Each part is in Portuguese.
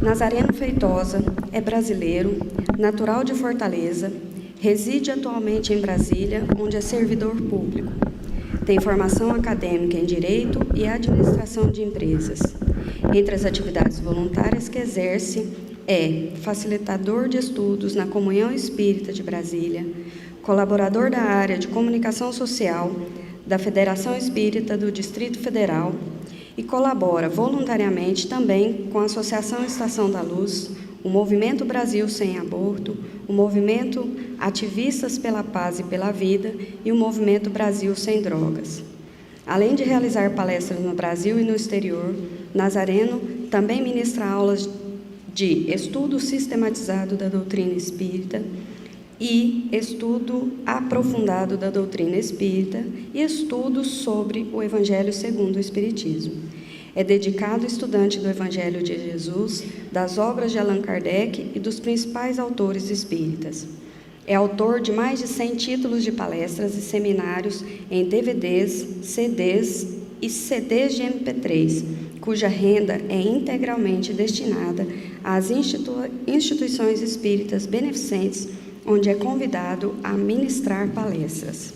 Nazareno Feitosa é brasileiro, natural de Fortaleza, reside atualmente em Brasília, onde é servidor público. Tem formação acadêmica em Direito e Administração de Empresas. Entre as atividades voluntárias que exerce é facilitador de estudos na Comunhão Espírita de Brasília, colaborador da área de Comunicação Social da Federação Espírita do Distrito Federal e colabora voluntariamente também com a Associação Estação da Luz, o Movimento Brasil Sem Aborto, o Movimento Ativistas pela Paz e pela Vida e o Movimento Brasil Sem Drogas. Além de realizar palestras no Brasil e no exterior, Nazareno também ministra aulas de estudo sistematizado da doutrina espírita e estudo aprofundado da doutrina espírita e estudos sobre o Evangelho segundo o Espiritismo. É dedicado estudante do Evangelho de Jesus, das obras de Allan Kardec e dos principais autores espíritas. É autor de mais de 100 títulos de palestras e seminários em DVDs, CDs e CDs de MP3, cuja renda é integralmente destinada às instituições espíritas beneficentes, onde é convidado a ministrar palestras.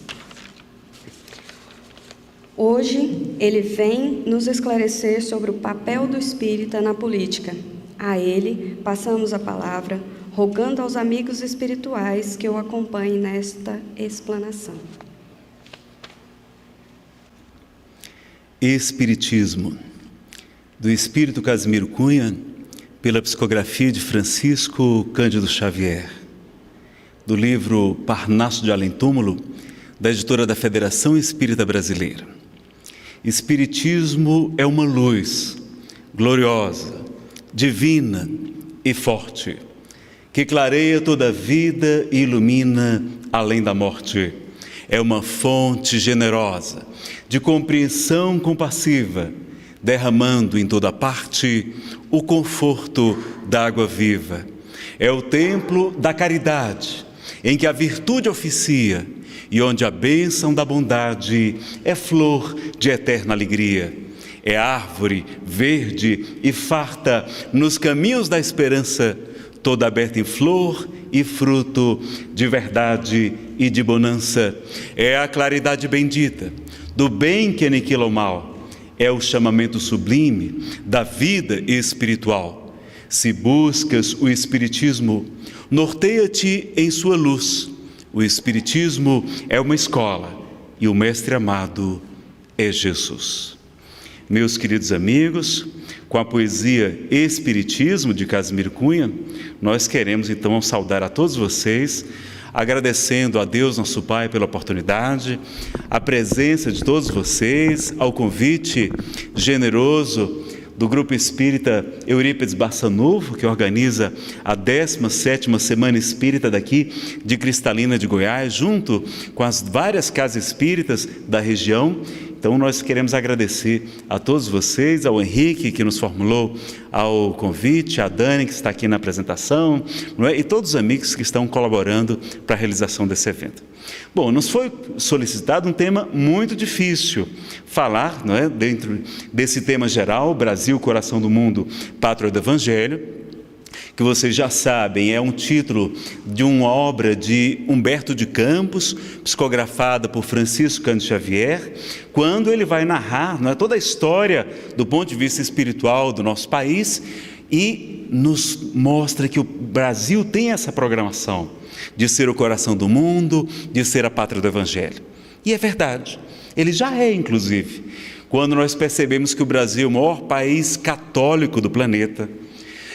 Hoje, ele vem nos esclarecer sobre o papel do espírita na política. A ele, passamos a palavra, rogando aos amigos espirituais que o acompanhem nesta explanação. Espiritismo, do Espírito Casimiro Cunha, pela psicografia de Francisco Cândido Xavier, do livro Parnaso de Além Túmulo, da editora da Federação Espírita Brasileira. Espiritismo é uma luz gloriosa, divina e forte, que clareia toda a vida e ilumina além da morte. É uma fonte generosa, de compreensão compassiva, derramando em toda parte o conforto da água viva. É o templo da caridade, em que a virtude oficia e onde a bênção da bondade é flor de eterna alegria. É árvore verde e farta nos caminhos da esperança, toda aberta em flor e fruto de verdade e de bonança. É a claridade bendita do bem que aniquila o mal. É o chamamento sublime da vida espiritual. Se buscas o Espiritismo, norteia-te em sua luz. O Espiritismo é uma escola e o mestre amado é Jesus. Meus queridos amigos, com a poesia Espiritismo de Casimiro Cunha, nós queremos então saudar a todos vocês, agradecendo a Deus nosso Pai pela oportunidade, a presença de todos vocês, ao convite generoso do Grupo Espírita Eurípides Barçanufo, que organiza a 17ª Semana Espírita daqui de Cristalina de Goiás, junto com as várias casas espíritas da região. Então nós queremos agradecer a todos vocês, ao Henrique que nos formulou ao convite, a Dani que está aqui na apresentação, não é? E todos os amigos que estão colaborando para a realização desse evento. Bom, nos foi solicitado um tema muito difícil, falar, não é, dentro desse tema geral, Brasil, coração do mundo, pátria do Evangelho, que vocês já sabem, é um título de uma obra de Humberto de Campos, psicografada por Francisco Cândido Xavier, quando ele vai narrar, não é, toda a história do ponto de vista espiritual do nosso país e nos mostra que o Brasil tem essa programação de ser o coração do mundo, de ser a pátria do Evangelho. E é verdade, ele já é, inclusive, quando nós percebemos que o Brasil é o maior país católico do planeta,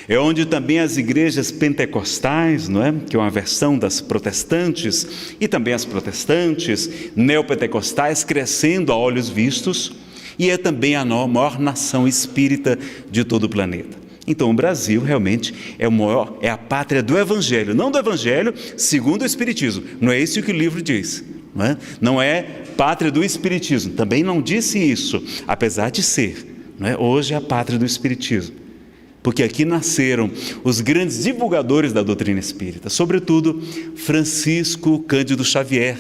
é onde também as igrejas pentecostais, não é? Que é uma versão das protestantes, e também as protestantes, neopentecostais, crescendo a olhos vistos, e é também a maior nação espírita de todo o planeta. Então o Brasil realmente é a pátria do Evangelho, não do Evangelho segundo o Espiritismo, não é isso que o livro diz. Não é pátria do Espiritismo, também não disse isso, apesar de ser, não é? Hoje é a pátria do Espiritismo. Porque aqui nasceram os grandes divulgadores da doutrina espírita, sobretudo Francisco Cândido Xavier,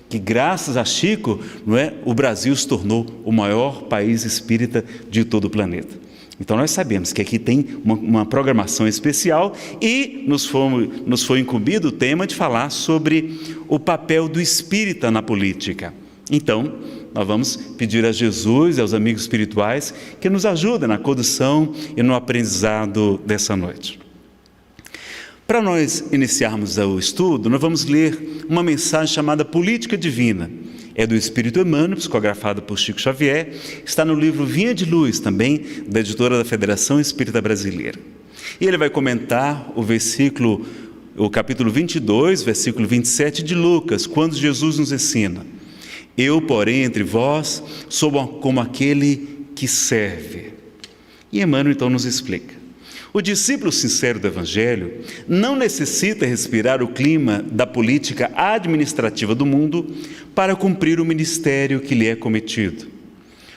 que graças a Chico, não é, o Brasil se tornou o maior país espírita de todo o planeta. Então nós sabemos que aqui tem uma programação especial e nos foi incumbido o tema de falar sobre o papel do espírita na política. Então, nós vamos pedir a Jesus e aos amigos espirituais que nos ajudem na condução e no aprendizado dessa noite. Para nós iniciarmos o estudo, nós vamos ler uma mensagem chamada Política Divina. É do Espírito Emmanuel, psicografado por Chico Xavier, está no livro Vinha de Luz, também da editora da Federação Espírita Brasileira. E ele vai comentar o capítulo 22, versículo 27 de Lucas, quando Jesus nos ensina: eu, porém, entre vós, sou como aquele que serve. E Emmanuel então nos explica. O discípulo sincero do Evangelho não necessita respirar o clima da política administrativa do mundo para cumprir o ministério que lhe é cometido.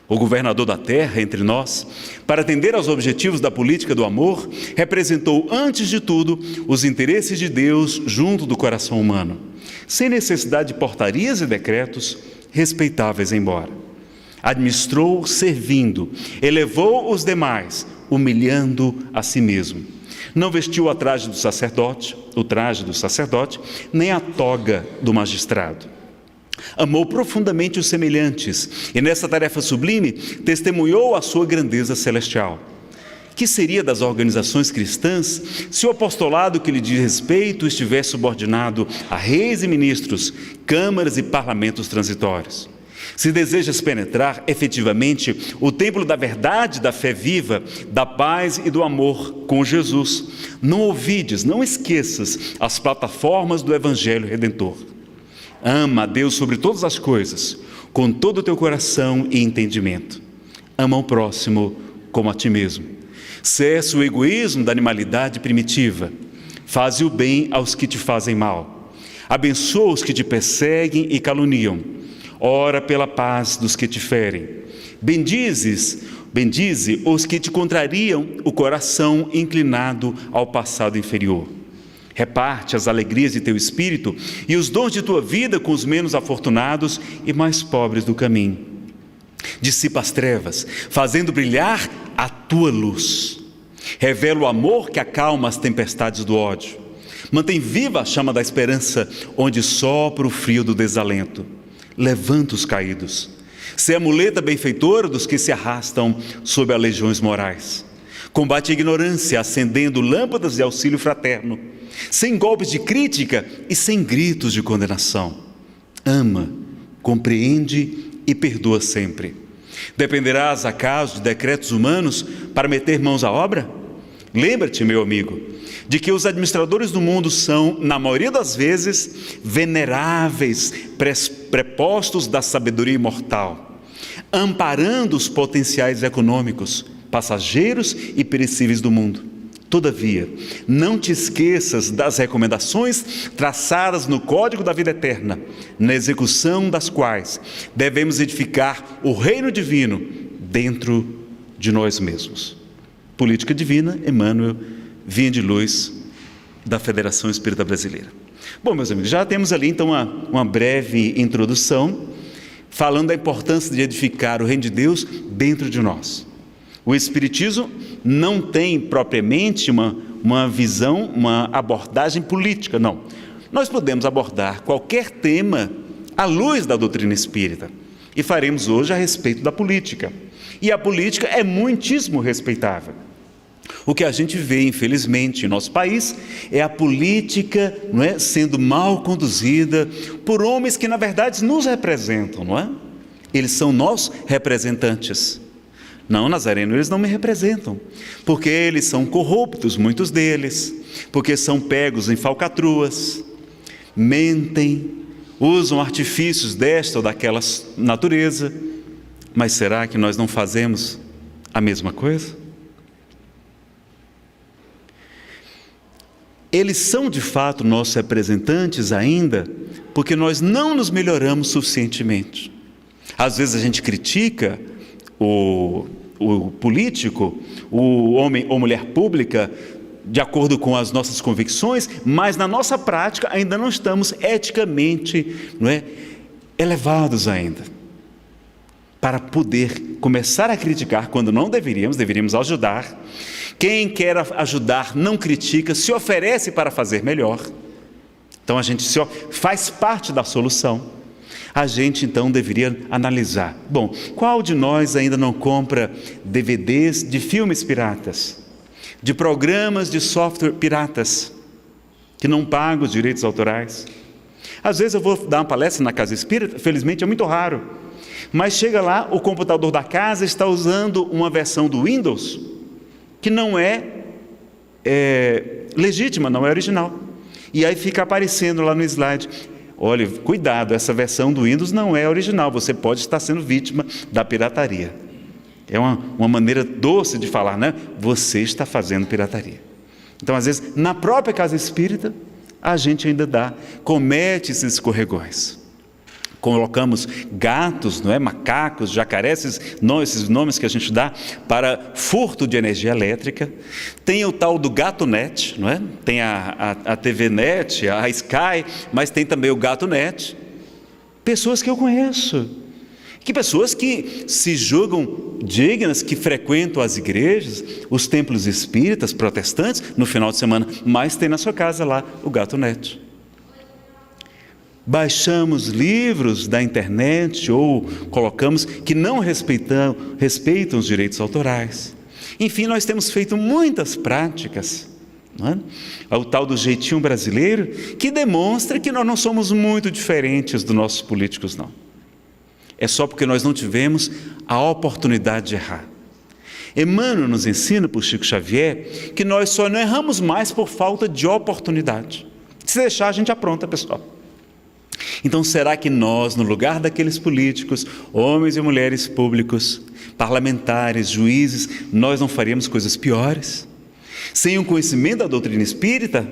O governador da terra, entre nós, para atender aos objetivos da política do amor, representou, antes de tudo, os interesses de Deus junto do coração humano, sem necessidade de portarias e decretos, respeitáveis embora. Administrou servindo, elevou os demais, humilhando a si mesmo. Não vestiu o traje do sacerdote, nem a toga do magistrado. Amou profundamente os semelhantes e nessa tarefa sublime testemunhou a sua grandeza celestial. Que seria das organizações cristãs se o apostolado que lhe diz respeito estivesse subordinado a reis e ministros, câmaras e parlamentos transitórios? Se desejas penetrar efetivamente o templo da verdade, da fé viva, da paz e do amor com Jesus, não ouvides, não esqueças as plataformas do Evangelho Redentor. Ama a Deus sobre todas as coisas, com todo o teu coração e entendimento. Ama o próximo como a ti mesmo. Cessa o egoísmo da animalidade primitiva. Faze o bem aos que te fazem mal. Abençoa os que te perseguem e caluniam. Ora pela paz dos que te ferem. Bendize os que te contrariam o coração inclinado ao passado inferior. Reparte as alegrias de teu espírito e os dons de tua vida com os menos afortunados e mais pobres do caminho. Dissipa as trevas, fazendo brilhar a tua luz. Revela o amor que acalma as tempestades do ódio. Mantém viva a chama da esperança, onde sopra o frio do desalento. Levanta os caídos. Sê a muleta benfeitora dos que se arrastam sob as legiões morais. Combate a ignorância, acendendo lâmpadas de auxílio fraterno, sem golpes de crítica e sem gritos de condenação. Ama, compreende e perdoa sempre. Dependerás, acaso, de decretos humanos para meter mãos à obra? Lembra-te, meu amigo, de que os administradores do mundo são, na maioria das vezes, veneráveis prepostos da sabedoria imortal, amparando os potenciais econômicos, passageiros e perecíveis do mundo. Todavia, não te esqueças das recomendações traçadas no Código da Vida Eterna, na execução das quais devemos edificar o reino divino dentro de nós mesmos. Política Divina, Emmanuel, Vinha de Luz, da Federação Espírita Brasileira. Bom, meus amigos, já temos ali então uma breve introdução, falando da importância de edificar o reino de Deus dentro de nós. O Espiritismo não tem propriamente uma visão, uma abordagem política, não. Nós podemos abordar qualquer tema à luz da doutrina espírita, e faremos hoje a respeito da política. E a política é muitíssimo respeitável. O que a gente vê, infelizmente, em nosso país é a política, não é, sendo mal conduzida por homens que, na verdade, nos representam, não é? Eles são nossos representantes. Não, Nazareno, eles não me representam, porque eles são corruptos, muitos deles, porque são pegos em falcatruas, mentem, usam artifícios desta ou daquela natureza. Mas será que nós não fazemos a mesma coisa? Eles são de fato nossos representantes ainda, porque nós não nos melhoramos suficientemente. Às vezes a gente critica o político, o homem ou mulher pública, de acordo com as nossas convicções, mas na nossa prática ainda não estamos eticamente, não é, elevados ainda. para poder começar a criticar quando não deveríamos ajudar. Quem quer ajudar não critica, se oferece para fazer melhor. Então a gente faz parte da solução. A gente então deveria analisar, bom, qual de nós ainda não compra DVDs de filmes piratas, de programas de software piratas, que não pagam os direitos autorais? Às vezes eu vou dar uma palestra na casa espírita, felizmente é muito raro, mas chega lá, o computador da casa está usando uma versão do Windows que não é legítima, não é original. E aí fica aparecendo lá no slide, olha, cuidado, essa versão do Windows não é original, você pode estar sendo vítima da pirataria. É uma maneira doce de falar, né? Você está fazendo pirataria. Então, às vezes, na própria casa espírita, a gente ainda comete esses escorregões. Colocamos gatos, não é? Macacos, jacarés, esses nomes que a gente dá para furto de energia elétrica. Tem o tal do Gato Net, não é? Tem a TV Net, a Sky, mas tem também o Gato Net. Pessoas que eu conheço, pessoas que se julgam dignas, que frequentam as igrejas, os templos espíritas, protestantes, no final de semana, mas tem na sua casa lá o Gato Net. Baixamos livros da internet ou colocamos que não respeitam os direitos autorais. Enfim, nós temos feito muitas práticas, não é? O tal do jeitinho brasileiro, que demonstra que nós não somos muito diferentes dos nossos políticos, não. É só porque nós não tivemos a oportunidade de errar. Emmanuel nos ensina, por Chico Xavier, que nós só não erramos mais por falta de oportunidade. Se deixar, a gente apronta, pessoal. Então, será que nós, no lugar daqueles políticos, homens e mulheres públicos, parlamentares, juízes, nós não faríamos coisas piores? Sem o conhecimento da doutrina espírita,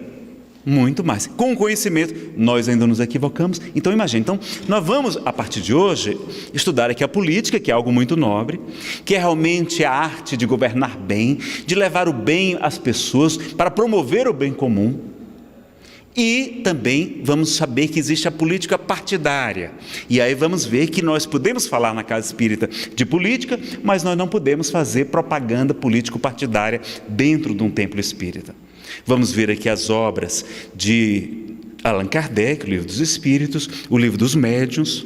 muito mais. Com o conhecimento, nós ainda nos equivocamos. Então, imagine, nós vamos, a partir de hoje, estudar aqui a política, que é algo muito nobre, que é realmente a arte de governar bem, de levar o bem às pessoas, para promover o bem comum. E também vamos saber que existe a política partidária. E aí vamos ver que nós podemos falar na casa espírita de política, mas nós não podemos fazer propaganda político-partidária dentro de um templo espírita. Vamos ver aqui as obras de Allan Kardec, o Livro dos Espíritos, o Livro dos Médiuns,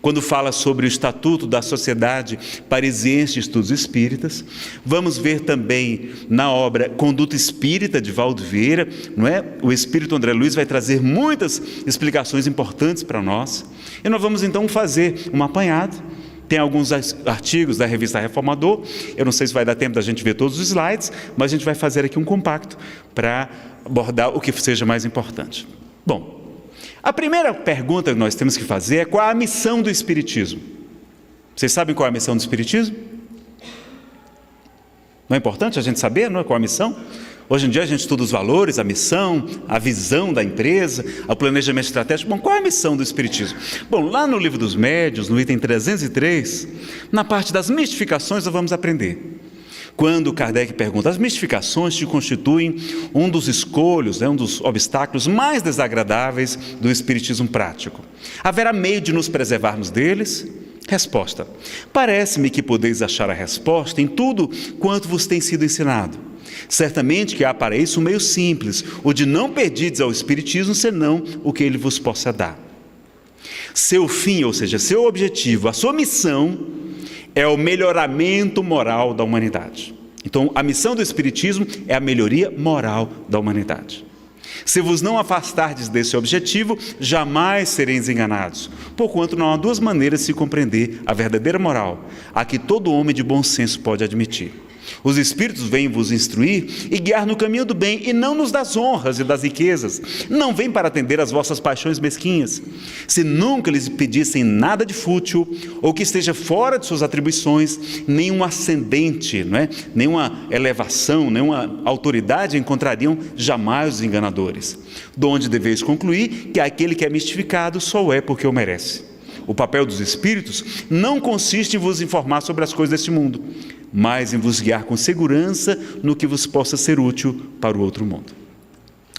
quando fala sobre o Estatuto da Sociedade Parisiense de Estudos Espíritas. Vamos ver também na obra Conduta Espírita, de Valdo Vieira, não é? O Espírito André Luiz vai trazer muitas explicações importantes para nós. E nós vamos então fazer um apanhado. Tem alguns artigos da revista Reformador, eu não sei se vai dar tempo da gente ver todos os slides, mas a gente vai fazer aqui um compacto para abordar o que seja mais importante. Bom, a primeira pergunta que nós temos que fazer é: qual a missão do Espiritismo? Vocês sabem qual é a missão do Espiritismo? Não é importante a gente saber, não é, qual é a missão? Hoje em dia a gente estuda os valores, a missão, a visão da empresa, o planejamento estratégico. Bom, qual é a missão do Espiritismo? Bom, lá no Livro dos Médiuns, no item 303, na parte das mistificações, nós vamos aprender. Quando Kardec pergunta, as mistificações te constituem um dos escolhos, um dos obstáculos mais desagradáveis do Espiritismo prático. Haverá meio de nos preservarmos deles? Resposta: parece-me que podeis achar a resposta em tudo quanto vos tem sido ensinado. Certamente que há para isso um meio simples, o de não perdides ao Espiritismo senão o que ele vos possa dar. Seu fim, ou seja, seu objetivo, a sua missão é o melhoramento moral da humanidade. Então, a missão do Espiritismo é a melhoria moral da humanidade. Se vos não afastardes desse objetivo, jamais sereis enganados, porquanto não há duas maneiras de se compreender a verdadeira moral, a que todo homem de bom senso pode admitir. Os Espíritos vêm vos instruir e guiar no caminho do bem, e não nos das honras e das riquezas. Não vêm para atender às vossas paixões mesquinhas. Se nunca lhes pedissem nada de fútil, ou que esteja fora de suas atribuições, nenhum ascendente, não é? Nenhuma elevação, nenhuma autoridade encontrariam jamais os enganadores. Donde deveis concluir que aquele que é mistificado só é porque o merece. O papel dos Espíritos não consiste em vos informar sobre as coisas deste mundo, mas em vos guiar com segurança no que vos possa ser útil para o outro mundo.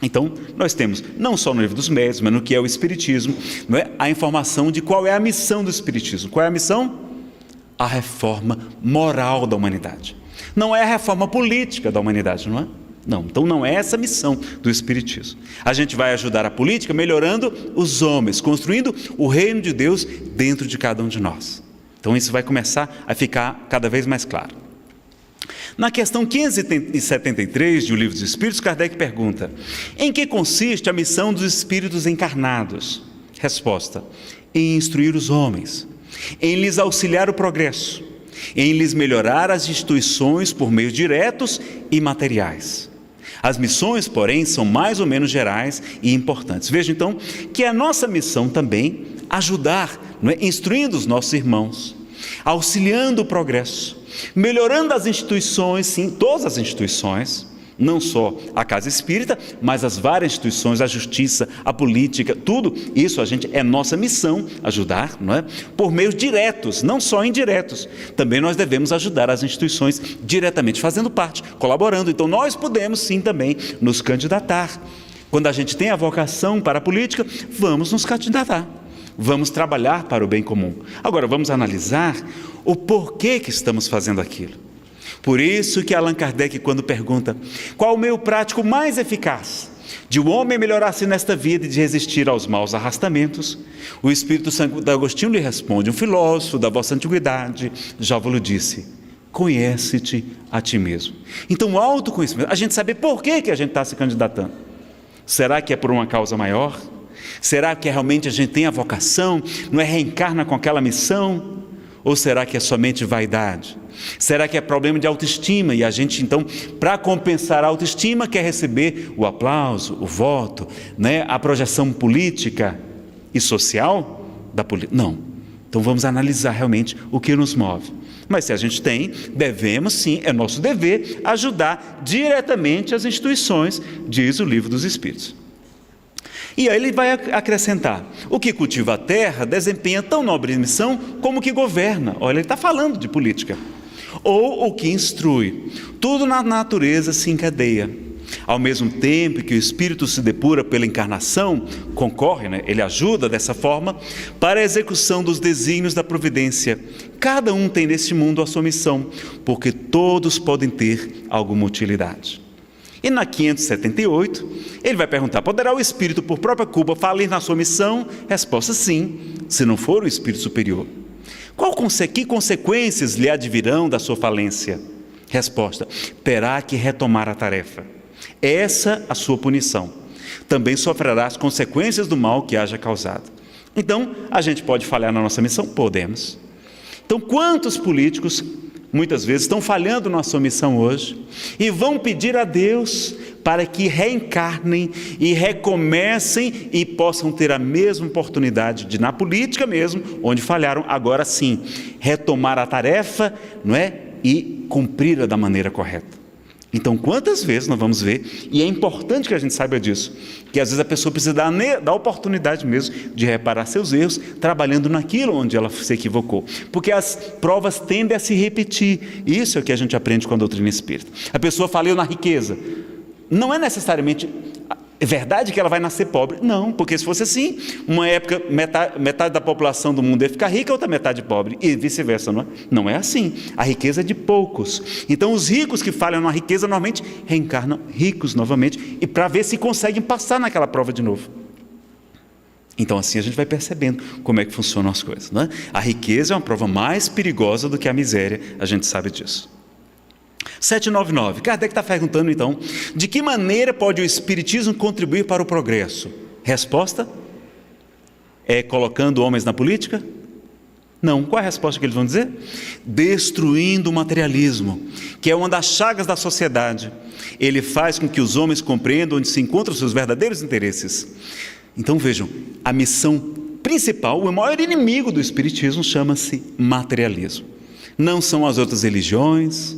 Então, nós temos, não só no Livro dos Médiuns, mas no que é o Espiritismo, não é? A informação de qual é a missão do Espiritismo. Qual é a missão? a reforma moral da humanidade. Não é a reforma política da humanidade, não é? Não, então não é essa a missão do Espiritismo. A gente vai ajudar a política melhorando os homens, construindo o reino de Deus dentro de cada um de nós. Então isso vai começar a ficar cada vez mais claro. Na questão 573 do Livro dos Espíritos, Kardec pergunta: em que consiste a missão dos espíritos encarnados? Resposta: em instruir os homens, em lhes auxiliar o progresso, em lhes melhorar as instituições por meios diretos e materiais. As missões, porém, são mais ou menos gerais e importantes. Veja então que a nossa missão também ajudar, não é? Instruindo os nossos irmãos, auxiliando o progresso, melhorando as instituições, sim, todas as instituições, não só a Casa Espírita, mas as várias instituições, a justiça, a política, tudo isso é nossa missão ajudar, não é? Por meios diretos, não só indiretos. Também nós devemos ajudar as instituições diretamente, fazendo parte, colaborando. Então nós podemos sim também nos candidatar. Quando a gente tem a vocação para a política, vamos nos candidatar. Vamos trabalhar para o bem comum. Agora vamos analisar o porquê que estamos fazendo aquilo. Por isso que Allan Kardec, quando pergunta qual o meio prático mais eficaz de o homem melhorar-se nesta vida e de resistir aos maus arrastamentos, o Espírito Santo Agostinho lhe responde: um filósofo da vossa antiguidade já vos disse, conhece-te a ti mesmo. Então o autoconhecimento, a gente saber por que a gente está se candidatando. Será que é por uma causa maior? Será que realmente a gente tem a vocação, não é reencarna com aquela missão? Ou será que é somente vaidade? Será que é problema de autoestima e a gente então, para compensar a autoestima, quer receber o aplauso, o voto, né? A projeção política e social da política? Não. Então vamos analisar realmente o que nos move. Mas se a gente tem, devemos sim, é nosso dever ajudar diretamente as instituições, diz o Livro dos Espíritos. E aí ele vai acrescentar: o que cultiva a terra desempenha tão nobre missão como o que governa. Olha, ele está falando de política. Ou o que instrui. Tudo na natureza se encadeia. Ao mesmo tempo que o espírito se depura pela encarnação, concorre, né? Ele ajuda dessa forma para a execução dos desígnios da providência. Cada um tem neste mundo a sua missão, porque todos podem ter alguma utilidade. E na 578, ele vai perguntar: poderá o espírito por própria culpa falir na sua missão? Resposta: sim, se não for o espírito superior. Que consequências lhe advirão da sua falência? Resposta: terá que retomar a tarefa. Essa a sua punição. Também sofrerá as consequências do mal que haja causado. Então, a gente pode falhar na nossa missão? Podemos. Então, quantos políticos muitas vezes estão falhando na sua missão hoje e vão pedir a Deus para que reencarnem e recomecem e possam ter a mesma oportunidade de, na política mesmo, onde falharam, agora sim, retomar a tarefa, não é? E cumpri-la da maneira correta. Então, quantas vezes nós vamos ver, e é importante que a gente saiba disso, que às vezes a pessoa precisa dar oportunidade mesmo de reparar seus erros, trabalhando naquilo onde ela se equivocou, porque as provas tendem a se repetir. Isso é o que a gente aprende com a doutrina espírita. A pessoa falhou na riqueza, não é necessariamente verdade que ela vai nascer pobre, não, porque se fosse assim, uma época metade da população do mundo ia ficar rica, outra metade pobre, e vice-versa, não é? Não é assim. A riqueza é de poucos. Então os ricos que falham na riqueza normalmente reencarnam ricos novamente, e para ver se conseguem passar naquela prova de novo. Então assim a gente vai percebendo como é que funcionam as coisas, não é? A riqueza é uma prova mais perigosa do que a miséria, a gente sabe disso. 799, Kardec está perguntando então: de que maneira pode o Espiritismo contribuir para o progresso? Resposta: é colocando homens na política? Não. Qual é a resposta que eles vão dizer? Destruindo o materialismo, que é uma das chagas da sociedade. Ele faz com que os homens compreendam onde se encontram os seus verdadeiros interesses. Então vejam, a missão principal, o maior inimigo do Espiritismo chama-se materialismo. Não são as outras religiões,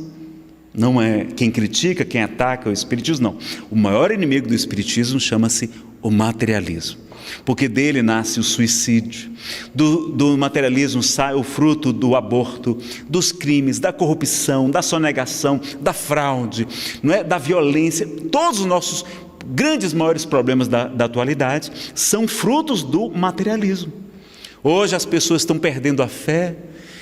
não é quem critica, quem ataca o Espiritismo, não. O maior inimigo do Espiritismo chama-se o materialismo, porque dele nasce o suicídio, do materialismo sai o fruto do aborto, dos crimes, da corrupção, da sonegação, da fraude, não é? Da violência. Todos os nossos grandes, maiores problemas da atualidade são frutos do materialismo. Hoje as pessoas estão perdendo a fé,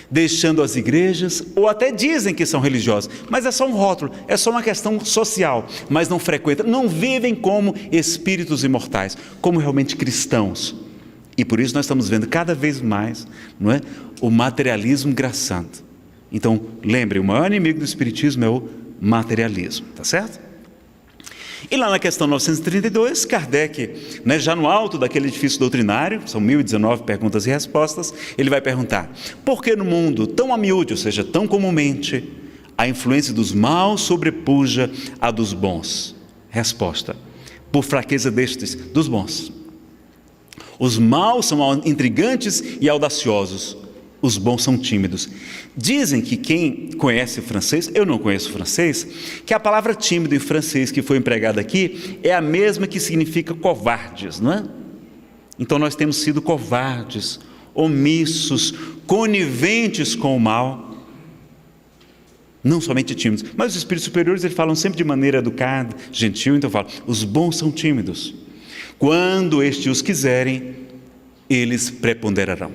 deixando as igrejas, ou até dizem que são religiosos, mas é só um rótulo, é só uma questão social, mas não frequentam, não vivem como espíritos imortais, como realmente cristãos. E por isso nós estamos vendo cada vez mais, não é, o materialismo graçando. Então, lembre, o maior inimigo do espiritismo é o materialismo, tá certo? E lá na questão 932, Kardec, né, já no alto daquele edifício doutrinário, são 1019 perguntas e respostas, ele vai perguntar: por que no mundo tão a miúde, ou seja, tão comumente, a influência dos maus sobrepuja a dos bons? Resposta: por fraqueza destes, dos bons. Os maus são intrigantes e audaciosos, os bons são tímidos. Dizem que quem conhece francês, eu não conheço francês, que a palavra tímido em francês que foi empregada aqui é a mesma que significa covardes, não é? Então nós temos sido covardes, omissos, coniventes com o mal. Não somente tímidos, mas os espíritos superiores eles falam sempre de maneira educada, gentil, então falam, os bons são tímidos. Quando estes os quiserem, eles preponderarão.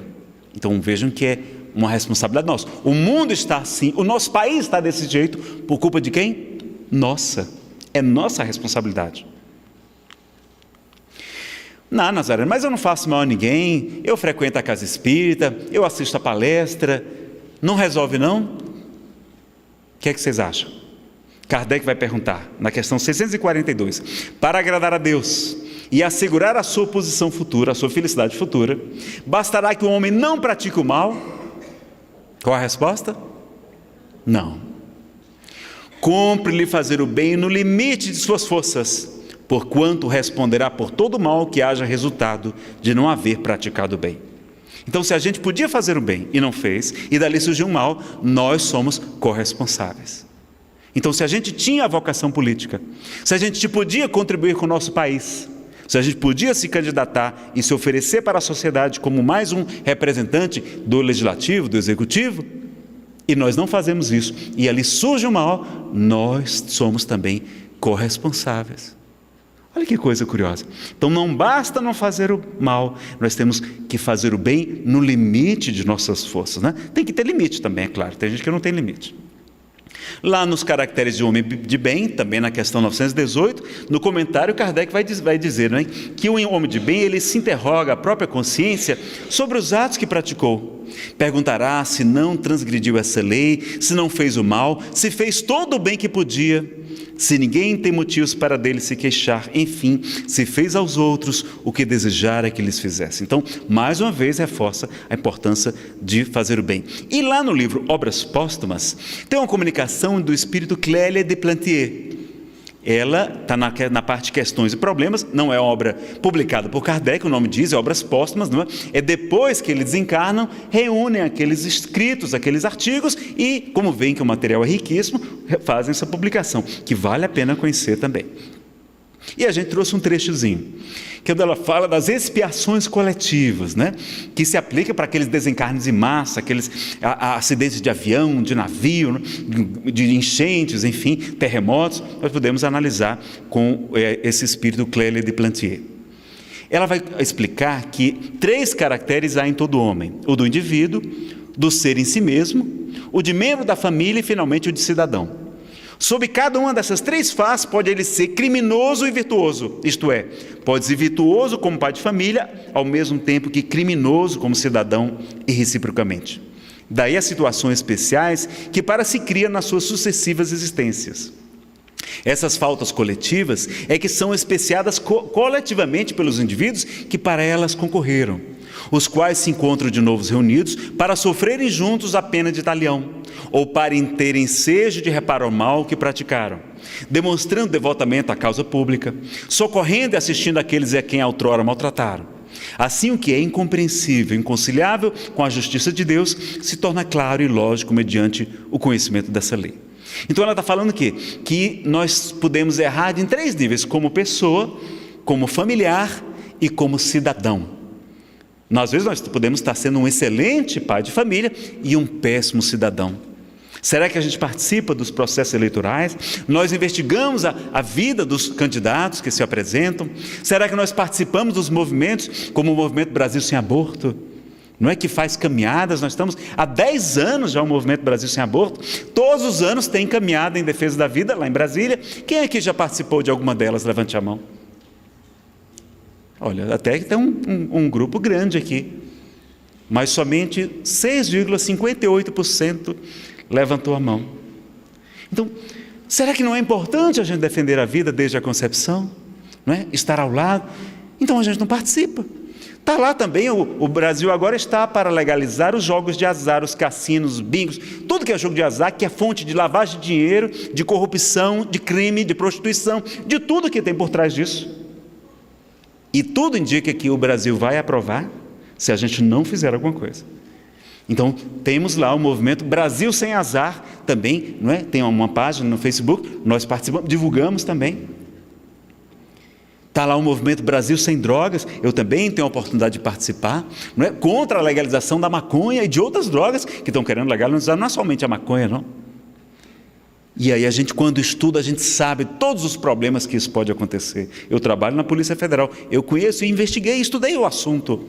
Então vejam que é uma responsabilidade nossa. O mundo está assim, o nosso país está desse jeito, por culpa de quem? Nossa, é nossa responsabilidade. Não, Nazaré, mas eu não faço mal a ninguém, eu frequento a casa espírita, eu assisto a palestra, não resolve não? O que é que vocês acham? Kardec vai perguntar, na questão 642, para agradar a Deus e assegurar a sua posição futura, a sua felicidade futura, bastará que o homem não pratique o mal? Qual a resposta? Não. Cumpre-lhe fazer o bem no limite de suas forças, porquanto responderá por todo o mal que haja resultado de não haver praticado o bem. Então, se a gente podia fazer o bem e não fez, e dali surgiu um mal, nós somos corresponsáveis. Então, se a gente tinha a vocação política, se a gente podia contribuir com o nosso país, se a gente podia se candidatar e se oferecer para a sociedade como mais um representante do legislativo, do executivo, e nós não fazemos isso, e ali surge o mal, nós somos também corresponsáveis. Olha que coisa curiosa. Então não basta não fazer o mal, nós temos que fazer o bem no limite de nossas forças, né? Tem que ter limite também, é claro, tem gente que não tem limite. Lá nos caracteres de homem de bem, também na questão 918, no comentário Kardec vai dizer, né, que o homem de bem ele se interroga a própria consciência sobre os atos que praticou. Perguntará se não transgrediu essa lei, se não fez o mal, se fez todo o bem que podia, se ninguém tem motivos para dele se queixar, enfim, se fez aos outros o que desejara que lhes fizesse. Então, mais uma vez reforça a importância de fazer o bem. E lá no livro Obras Póstumas, tem uma comunicação do espírito Clélia de Plantier. Ela está na parte Questões e Problemas, não é obra publicada por Kardec, o nome diz, é Obras Póstumas, não é? É depois que eles desencarnam, reúnem aqueles escritos, aqueles artigos e, como veem que o material é riquíssimo, fazem essa publicação, que vale a pena conhecer também. E a gente trouxe um trechozinho, que ela fala das expiações coletivas, né? Que se aplica para aqueles desencarnes em massa, aqueles acidentes de avião, de navio, né? De enchentes, enfim, terremotos. Nós podemos analisar com esse espírito Clélia de Plantier. Ela vai explicar que 3 caracteres há em todo homem: o do indivíduo, do ser em si mesmo, o de membro da família e finalmente o de cidadão. Sob cada uma dessas 3 faces pode ele ser criminoso e virtuoso, isto é, pode ser virtuoso como pai de família, ao mesmo tempo que criminoso como cidadão e reciprocamente. Daí as situações especiais que para se cria nas suas sucessivas existências. Essas faltas coletivas é que são especiadas coletivamente pelos indivíduos que para elas concorreram, os quais se encontram de novo reunidos para sofrerem juntos a pena de talião, ou para terem ensejo de reparar o mal que praticaram, demonstrando devotamento à causa pública, socorrendo e assistindo aqueles a quem outrora maltrataram. Assim, o que é incompreensível, inconciliável com a justiça de Deus, se torna claro e lógico mediante o conhecimento dessa lei. Então ela está falando que nós podemos errar em 3 níveis: como pessoa, como familiar e como cidadão. Às vezes nós podemos estar sendo um excelente pai de família e um péssimo cidadão. Será que a gente participa dos processos eleitorais? Nós investigamos a vida dos candidatos que se apresentam? Será que nós participamos dos movimentos, como o Movimento Brasil Sem Aborto? não é, que faz caminhadas. Nós estamos há 10 anos já o Movimento Brasil Sem Aborto, todos os anos tem caminhada em defesa da vida lá em Brasília. Quem aqui já participou de alguma delas? Levante a mão. Olha, até que tem um grupo grande aqui, mas somente 6,58% levantou a mão. Então, será que não é importante a gente defender a vida desde a concepção? Não é? Estar ao lado? Então a gente não participa. Está lá também, o Brasil agora está para legalizar os jogos de azar, os cassinos, os bingos, tudo que é jogo de azar, que é fonte de lavagem de dinheiro, de corrupção, de crime, de prostituição, de tudo que tem por trás disso. E tudo indica que o Brasil vai aprovar se a gente não fizer alguma coisa. Então, temos lá o movimento Brasil Sem Azar também, não é? Tem uma página no Facebook, nós participamos, divulgamos também. Está lá o movimento Brasil Sem Drogas, eu também tenho a oportunidade de participar, não é? Contra a legalização da maconha e de outras drogas que estão querendo legalizar, não é somente a maconha, não. E aí a gente, quando estuda, a gente sabe todos os problemas que isso pode acontecer. Eu trabalho na Polícia Federal, eu conheço, investiguei, estudei o assunto.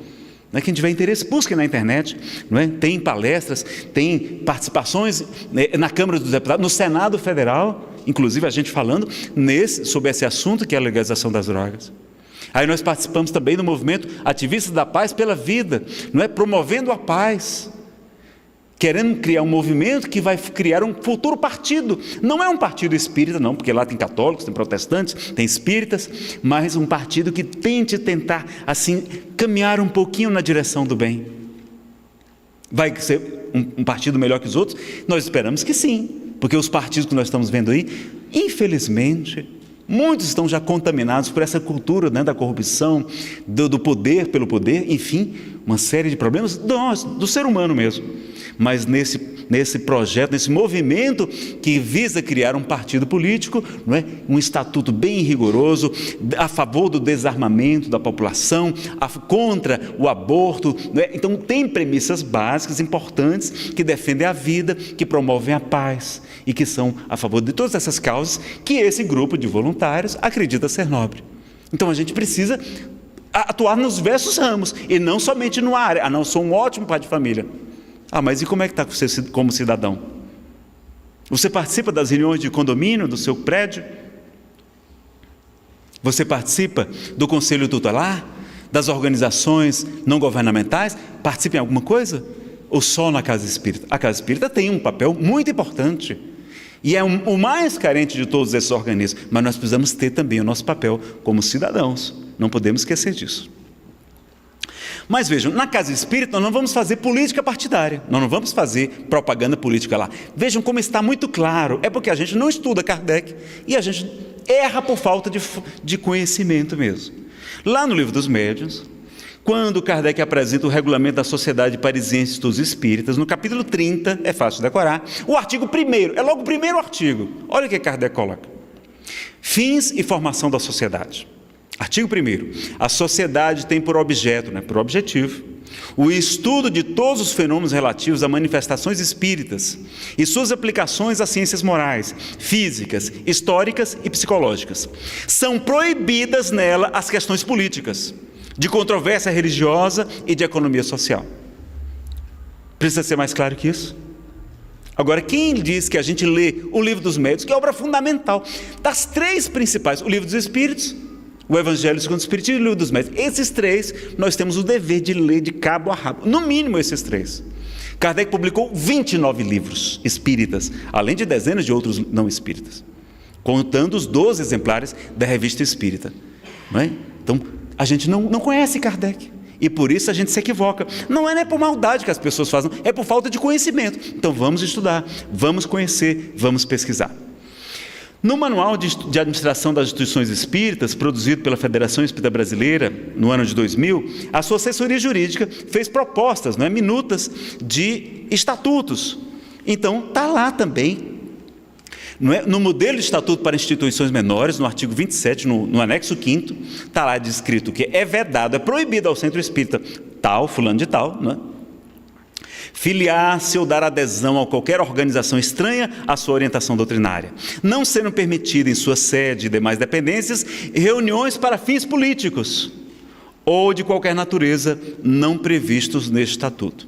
Não é? Quem tiver interesse, busque na internet, não é? Tem palestras, tem participações na Câmara dos Deputados, no Senado Federal, inclusive a gente falando sobre esse assunto que é a legalização das drogas. Aí nós participamos também do movimento Ativistas da Paz pela Vida, não é? Promovendo a paz, querendo criar um movimento que vai criar um futuro partido. Não é um partido espírita, não, porque lá tem católicos, tem protestantes, tem espíritas, mas um partido que tente tentar, assim, caminhar um pouquinho na direção do bem. Vai ser um partido melhor que os outros? Nós esperamos que sim, porque os partidos que nós estamos vendo aí, infelizmente, muitos estão já contaminados por essa cultura, né, da corrupção, do poder pelo poder, enfim, uma série de problemas do ser humano mesmo. Mas nesse projeto, nesse movimento que visa criar um partido político, não é? Um estatuto bem rigoroso, a favor do desarmamento da população, contra o aborto, não é? Então tem premissas básicas importantes que defendem a vida, que promovem a paz e que são a favor de todas essas causas que esse grupo de voluntários acredita ser nobre. Então a gente precisa atuar nos diversos ramos e não somente numa área. Não, sou um ótimo pai de família. Mas e como é que está você como cidadão? Você participa das reuniões de condomínio do seu prédio? Você participa do conselho tutelar? Das organizações não governamentais? Participa em alguma coisa? Ou só na casa espírita? A casa espírita tem um papel muito importante. E é o mais carente de todos esses organismos. Mas nós precisamos ter também o nosso papel como cidadãos. Não podemos esquecer disso. Mas vejam, na casa espírita nós não vamos fazer política partidária, nós não vamos fazer propaganda política lá. Vejam como está muito claro, é porque a gente não estuda Kardec e a gente erra por falta de conhecimento mesmo. Lá no Livro dos Médiuns, quando Kardec apresenta o regulamento da Sociedade Parisiense dos Espíritas, no capítulo 30, é fácil de decorar, o artigo 1º, é logo o primeiro artigo, olha o que Kardec coloca: fins e formação da sociedade. Artigo 1º, a sociedade tem por objeto, por objetivo, o estudo de todos os fenômenos relativos a manifestações espíritas e suas aplicações às ciências morais, físicas, históricas e psicológicas. São proibidas nela as questões políticas, de controvérsia religiosa e de economia social. Precisa ser mais claro que isso? Agora, quem diz que a gente lê o Livro dos Médiuns, que é obra fundamental, das 3 principais, o Livro dos Espíritos, o Evangelho segundo o Espiritismo e o Livro dos Médiuns, esses 3 nós temos o dever de ler de cabo a rabo, no mínimo esses 3. Kardec publicou 29 livros espíritas, além de dezenas de outros não espíritas, contando os 12 exemplares da Revista Espírita, não é? Então, a gente não conhece Kardec, e por isso a gente se equivoca. Não é por maldade que as pessoas fazem, é por falta de conhecimento. Então vamos estudar, vamos conhecer, vamos pesquisar. No Manual de Administração das Instituições Espíritas, produzido pela Federação Espírita Brasileira no ano de 2000, a sua assessoria jurídica fez propostas, minutas de estatutos. Então, está lá também, no modelo de estatuto para instituições menores, no artigo 27, no anexo 5º, está lá descrito que é vedado, é proibido ao centro espírita tal, fulano de tal, filiar-se ou dar adesão a qualquer organização estranha à sua orientação doutrinária, não sendo permitido em sua sede e demais dependências reuniões para fins políticos ou de qualquer natureza não previstos neste estatuto.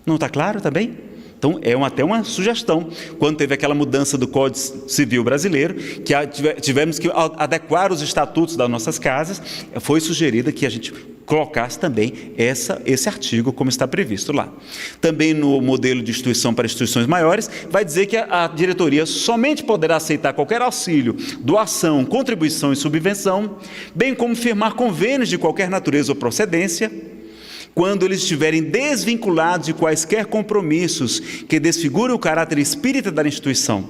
Não está claro também? Então, até uma sugestão. Quando teve aquela mudança do Código Civil brasileiro, que tivemos que adequar os estatutos das nossas casas, foi sugerido que a gente colocasse também esse artigo como está previsto lá. Também no modelo de instituição para instituições maiores, vai dizer que a diretoria somente poderá aceitar qualquer auxílio, doação, contribuição e subvenção, bem como firmar convênios de qualquer natureza ou procedência, quando eles estiverem desvinculados de quaisquer compromissos que desfigurem o caráter espírita da instituição,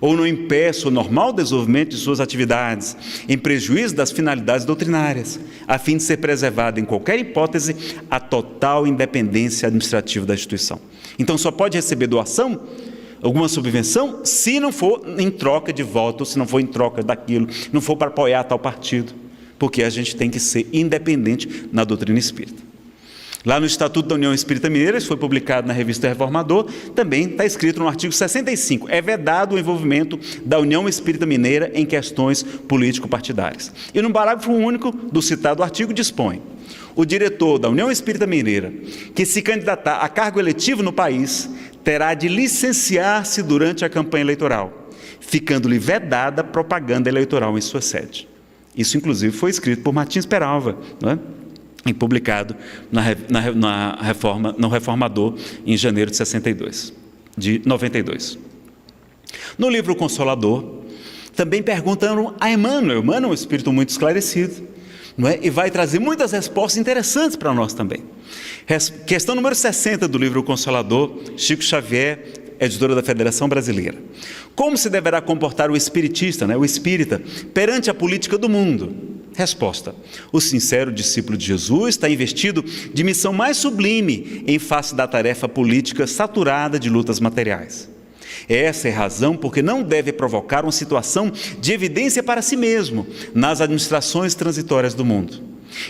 ou não impeçam o normal desenvolvimento de suas atividades, em prejuízo das finalidades doutrinárias, a fim de ser preservada, em qualquer hipótese, a total independência administrativa da instituição. Então, só pode receber doação, alguma subvenção, se não for em troca de voto, se não for em troca daquilo, não for para apoiar tal partido, porque a gente tem que ser independente na doutrina espírita. Lá no Estatuto da União Espírita Mineira, isso foi publicado na Revista Reformador, também está escrito no artigo 65, é vedado o envolvimento da União Espírita Mineira em questões político-partidárias. E no parágrafo único do citado artigo dispõe: o diretor da União Espírita Mineira, que se candidatar a cargo eletivo no país, terá de licenciar-se durante a campanha eleitoral, ficando-lhe vedada propaganda eleitoral em sua sede. Isso, inclusive, foi escrito por Martins Peralva, não é? E publicado no Reformador em janeiro de 92. No livro Consolador, também perguntaram a Emmanuel. Emmanuel é um espírito muito esclarecido, não é? E vai trazer muitas respostas interessantes para nós também. Questão número 60 do livro Consolador, Chico Xavier, editora da Federação Brasileira. Como se deverá comportar o espiritista, o espírita, perante a política do mundo? Resposta: o sincero discípulo de Jesus está investido de missão mais sublime em face da tarefa política saturada de lutas materiais. Essa é a razão porque não deve provocar uma situação de evidência para si mesmo nas administrações transitórias do mundo.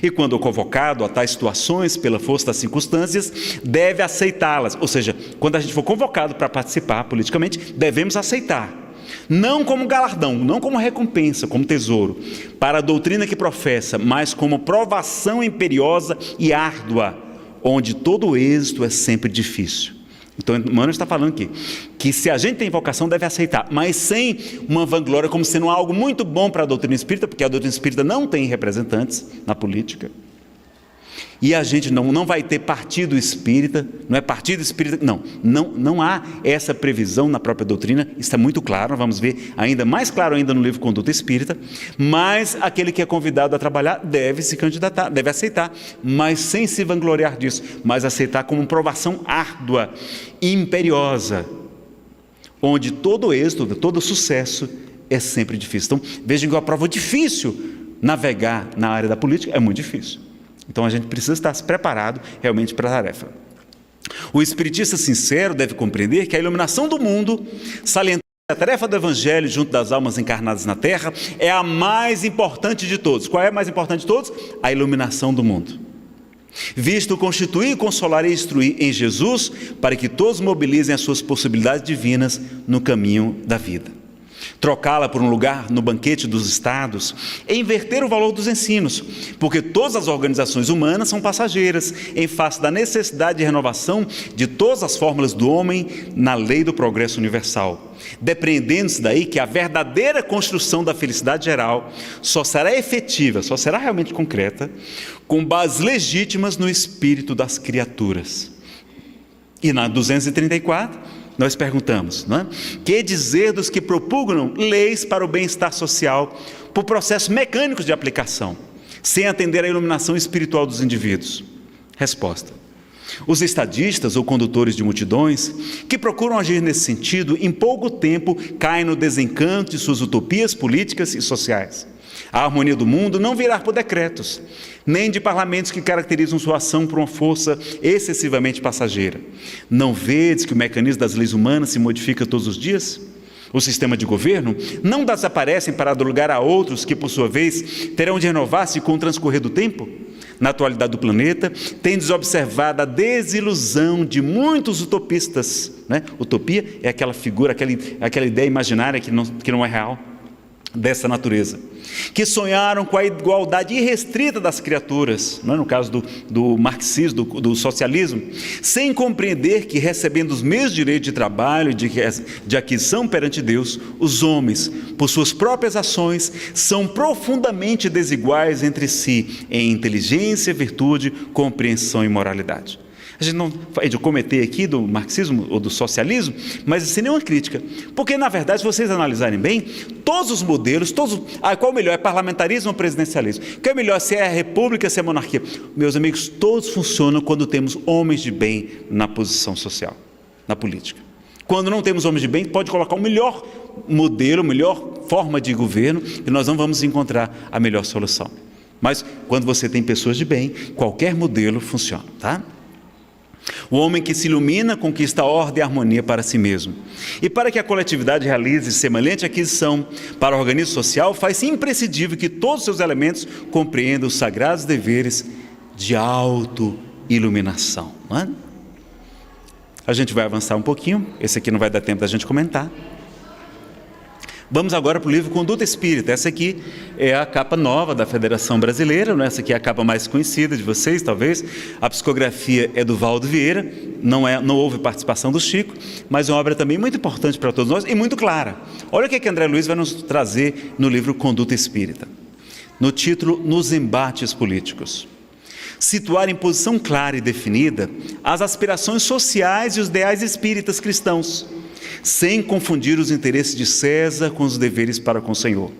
E quando convocado a tais situações pela força das circunstâncias, deve aceitá-las. Ou seja, quando a gente for convocado para participar politicamente, devemos aceitar. Não como galardão, não como recompensa, como tesouro, para a doutrina que professa, mas como provação imperiosa e árdua, onde todo êxito é sempre difícil. Então, Emmanuel está falando aqui, que se a gente tem vocação, deve aceitar, mas sem uma vanglória, como sendo algo muito bom para a doutrina espírita, porque a doutrina espírita não tem representantes na política. E a gente não vai ter partido espírita, não é partido espírita, não há essa previsão na própria doutrina, isso está muito claro, nós vamos ver ainda mais claro ainda no livro Conduta Espírita, mas aquele que é convidado a trabalhar deve se candidatar, deve aceitar, mas sem se vangloriar disso, mas aceitar como provação árdua, imperiosa, onde todo êxito, todo sucesso é sempre difícil. Então, vejam que é uma prova difícil, navegar na área da política é muito difícil. Então a gente precisa estar preparado realmente para a tarefa. O espiritista sincero deve compreender que a iluminação do mundo, salientando a tarefa do Evangelho junto das almas encarnadas na Terra, é a mais importante de todos. Qual é a mais importante de todos? A iluminação do mundo. Visto constituir, consolar e instruir em Jesus, para que todos mobilizem as suas possibilidades divinas no caminho da vida. Trocá-la por um lugar no banquete dos estados é inverter o valor dos ensinos, porque todas as organizações humanas são passageiras em face da necessidade de renovação de todas as fórmulas do homem na lei do progresso universal, depreendendo-se daí que a verdadeira construção da felicidade geral só será efetiva, só será realmente concreta, com bases legítimas no espírito das criaturas. E na 234... nós perguntamos, não é? Que dizer dos que propugnam leis para o bem-estar social por processos mecânicos de aplicação, sem atender à iluminação espiritual dos indivíduos? Resposta: os estadistas ou condutores de multidões que procuram agir nesse sentido, em pouco tempo caem no desencanto de suas utopias políticas e sociais. A harmonia do mundo não virá por decretos, nem de parlamentos que caracterizam sua ação por uma força excessivamente passageira. Não vedes que o mecanismo das leis humanas se modifica todos os dias? O sistema de governo não desaparecem para dar lugar a outros que, por sua vez, terão de renovar-se com o transcorrer do tempo? Na atualidade do planeta, tendes observado a desilusão de muitos utopistas, né? Utopia é aquela figura, aquela ideia imaginária que não é real. dessa natureza, que sonharam com a igualdade irrestrita das criaturas, não é? No caso do marxismo, do socialismo, sem compreender que, recebendo os mesmos direitos de trabalho e de aquisição perante Deus, os homens, por suas próprias ações, são profundamente desiguais entre si em inteligência, virtude, compreensão e moralidade. A gente não vai cometer aqui do marxismo ou do socialismo, mas sem nenhuma crítica. Porque, na verdade, se vocês analisarem bem, todos os modelos, qual é o melhor? É parlamentarismo ou presidencialismo? O que é melhor? Se é a república, se é a monarquia? Meus amigos, todos funcionam quando temos homens de bem na posição social, na política. Quando não temos homens de bem, pode colocar o melhor modelo, a melhor forma de governo, e nós não vamos encontrar a melhor solução. Mas, quando você tem pessoas de bem, qualquer modelo funciona, tá? O homem que se ilumina conquista ordem e harmonia para si mesmo. E para que a coletividade realize semelhante aquisição para o organismo social, faz-se imprescindível que todos os seus elementos compreendam os sagrados deveres de auto-iluminação. Não é? A gente vai avançar um pouquinho, esse aqui não vai dar tempo da gente comentar. Vamos agora para o livro Conduta Espírita. Essa aqui é a capa nova da Federação Brasileira, né? Essa aqui é a capa mais conhecida de vocês, talvez. A psicografia é do Valdo Vieira, não houve participação do Chico, mas é uma obra também muito importante para todos nós e muito clara. Olha o que André Luiz vai nos trazer no livro Conduta Espírita. No título, Nos Embates Políticos. Situar em posição clara e definida as aspirações sociais e os ideais espíritas cristãos, sem confundir os interesses de César com os deveres para com o Senhor.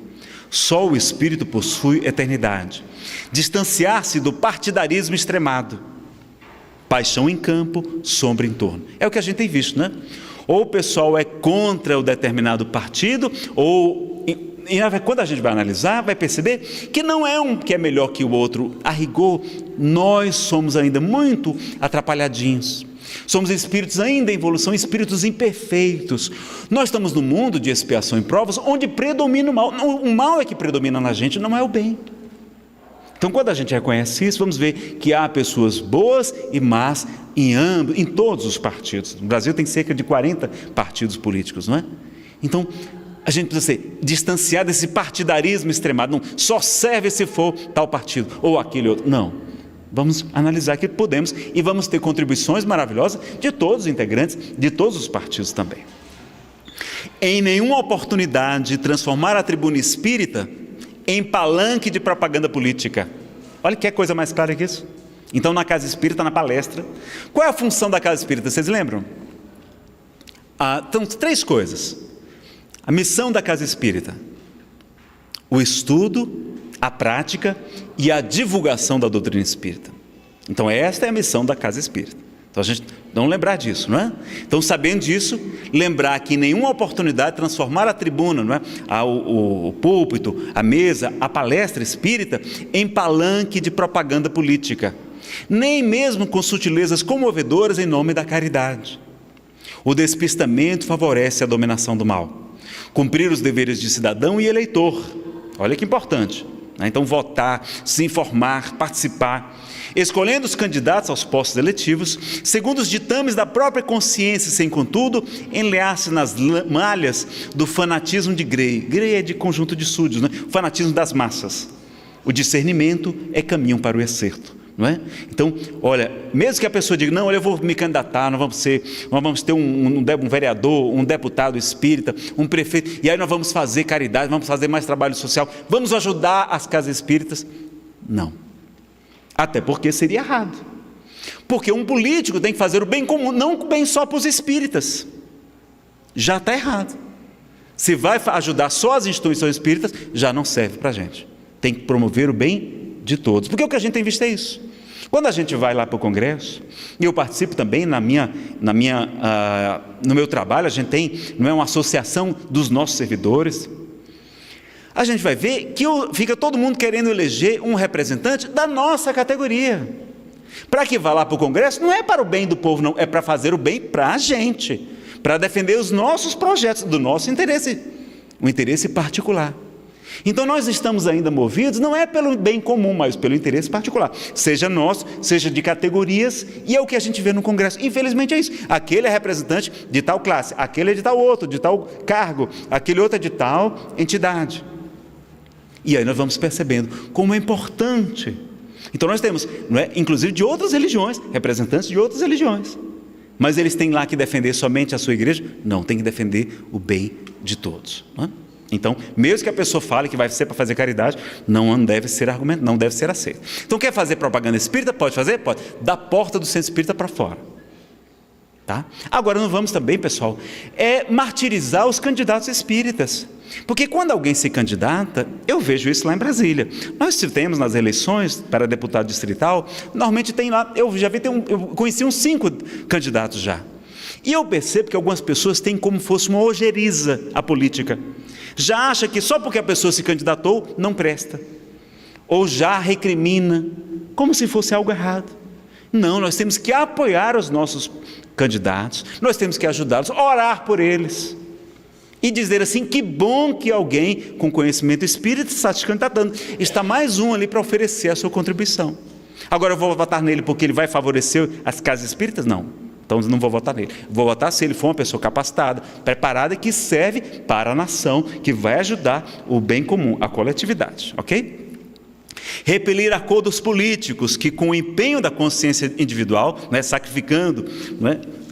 Só o Espírito possui eternidade. Distanciar-se do partidarismo extremado. Paixão em campo, sombra em torno. É o que a gente tem visto, né? Ou o pessoal é contra o determinado partido, ou... E quando a gente vai analisar, vai perceber que não é um que é melhor que o outro. A rigor, nós somos ainda muito atrapalhadinhos. Somos espíritos ainda em evolução, espíritos imperfeitos. Nós estamos num mundo de expiação e provas, onde predomina o mal. O mal é que predomina na gente, não é o bem. Então, quando a gente reconhece isso, vamos ver que há pessoas boas e más em todos os partidos. No Brasil tem cerca de 40 partidos políticos, não é? Então, a gente precisa ser distanciado desse partidarismo extremado. Não, só serve se for tal partido ou aquele outro. Não. Vamos analisar que podemos e vamos ter contribuições maravilhosas de todos os integrantes, de todos os partidos também. Em nenhuma oportunidade transformar a tribuna espírita em palanque de propaganda política. Olha que coisa mais clara que isso. Então, na Casa Espírita, na palestra, qual é a função da Casa Espírita? Vocês lembram? Então, 3 coisas. A missão da Casa Espírita: o estudo, a prática e a divulgação da doutrina espírita. Então, esta é a missão da Casa Espírita. Então, a gente vamos lembrar disso, não é? Então, sabendo disso, lembrar que em nenhuma oportunidade transformar a tribuna, não é? O púlpito, a mesa, a palestra espírita em palanque de propaganda política, nem mesmo com sutilezas comovedoras em nome da caridade. O despistamento favorece a dominação do mal. Cumprir os deveres de cidadão e eleitor. Olha que importante. Então, votar, se informar, participar, escolhendo os candidatos aos postos eletivos, segundo os ditames da própria consciência, sem, contudo, enlear-se nas malhas do fanatismo de Grey. Grey é de conjunto de súdios, né? O fanatismo das massas. O discernimento é caminho para o excerto. Não é? Então, olha, mesmo que a pessoa diga, não, olha, eu vou me candidatar, nós vamos ter um vereador, um deputado espírita, um prefeito, e aí nós vamos fazer caridade, vamos fazer mais trabalho social, vamos ajudar as casas espíritas. Não. Até porque seria errado. Porque um político tem que fazer o bem comum, não o bem só para os espíritas. Já está errado. Se vai ajudar só as instituições espíritas, já não serve para a gente. Tem que promover o bem de todos. Porque o que a gente tem visto é isso. Quando a gente vai lá para o Congresso, e eu participo também no meu trabalho, a gente tem, não é, uma associação dos nossos servidores, a gente vai ver que fica todo mundo querendo eleger um representante da nossa categoria. Para que vá lá para o Congresso, não é para o bem do povo, não, é para fazer o bem para a gente, para defender os nossos projetos, do nosso interesse, um interesse particular. Então nós estamos ainda movidos, não é pelo bem comum, mas pelo interesse particular, seja nosso, seja de categorias, e é o que a gente vê no Congresso. Infelizmente é isso, aquele é representante de tal classe, aquele é de tal outro, de tal cargo, aquele outro é de tal entidade. E aí nós vamos percebendo como é importante. Então nós temos, não é, inclusive de outras religiões, representantes de outras religiões. Mas eles têm lá que defender somente a sua igreja? Não, tem que defender o bem de todos. Não é? Então, mesmo que a pessoa fale que vai ser para fazer caridade, não deve ser argumento, não deve ser aceito. Então, quer fazer propaganda espírita? Pode fazer? Pode. Da porta do centro espírita para fora. Tá? Agora, não vamos também, pessoal, martirizar os candidatos espíritas. Porque quando alguém se candidata, eu vejo isso lá em Brasília. Nós tivemos nas eleições para deputado distrital, normalmente tem lá, eu conheci uns 5 candidatos já. E eu percebo que algumas pessoas têm como fosse uma ojeriza a política. Já acha que só porque a pessoa se candidatou, não presta. Ou já recrimina, como se fosse algo errado. Não, nós temos que apoiar os nossos candidatos, nós temos que ajudá-los, orar por eles. E dizer assim, que bom que alguém com conhecimento espírita está se candidatando. Está mais um ali para oferecer a sua contribuição. Agora eu vou votar nele porque ele vai favorecer as casas espíritas? Não. Então não vou votar nele. Vou votar se ele for uma pessoa capacitada, preparada, que serve para a nação, que vai ajudar o bem comum, a coletividade. Ok? Repelir acordos políticos que, com o empenho da consciência individual, sacrificando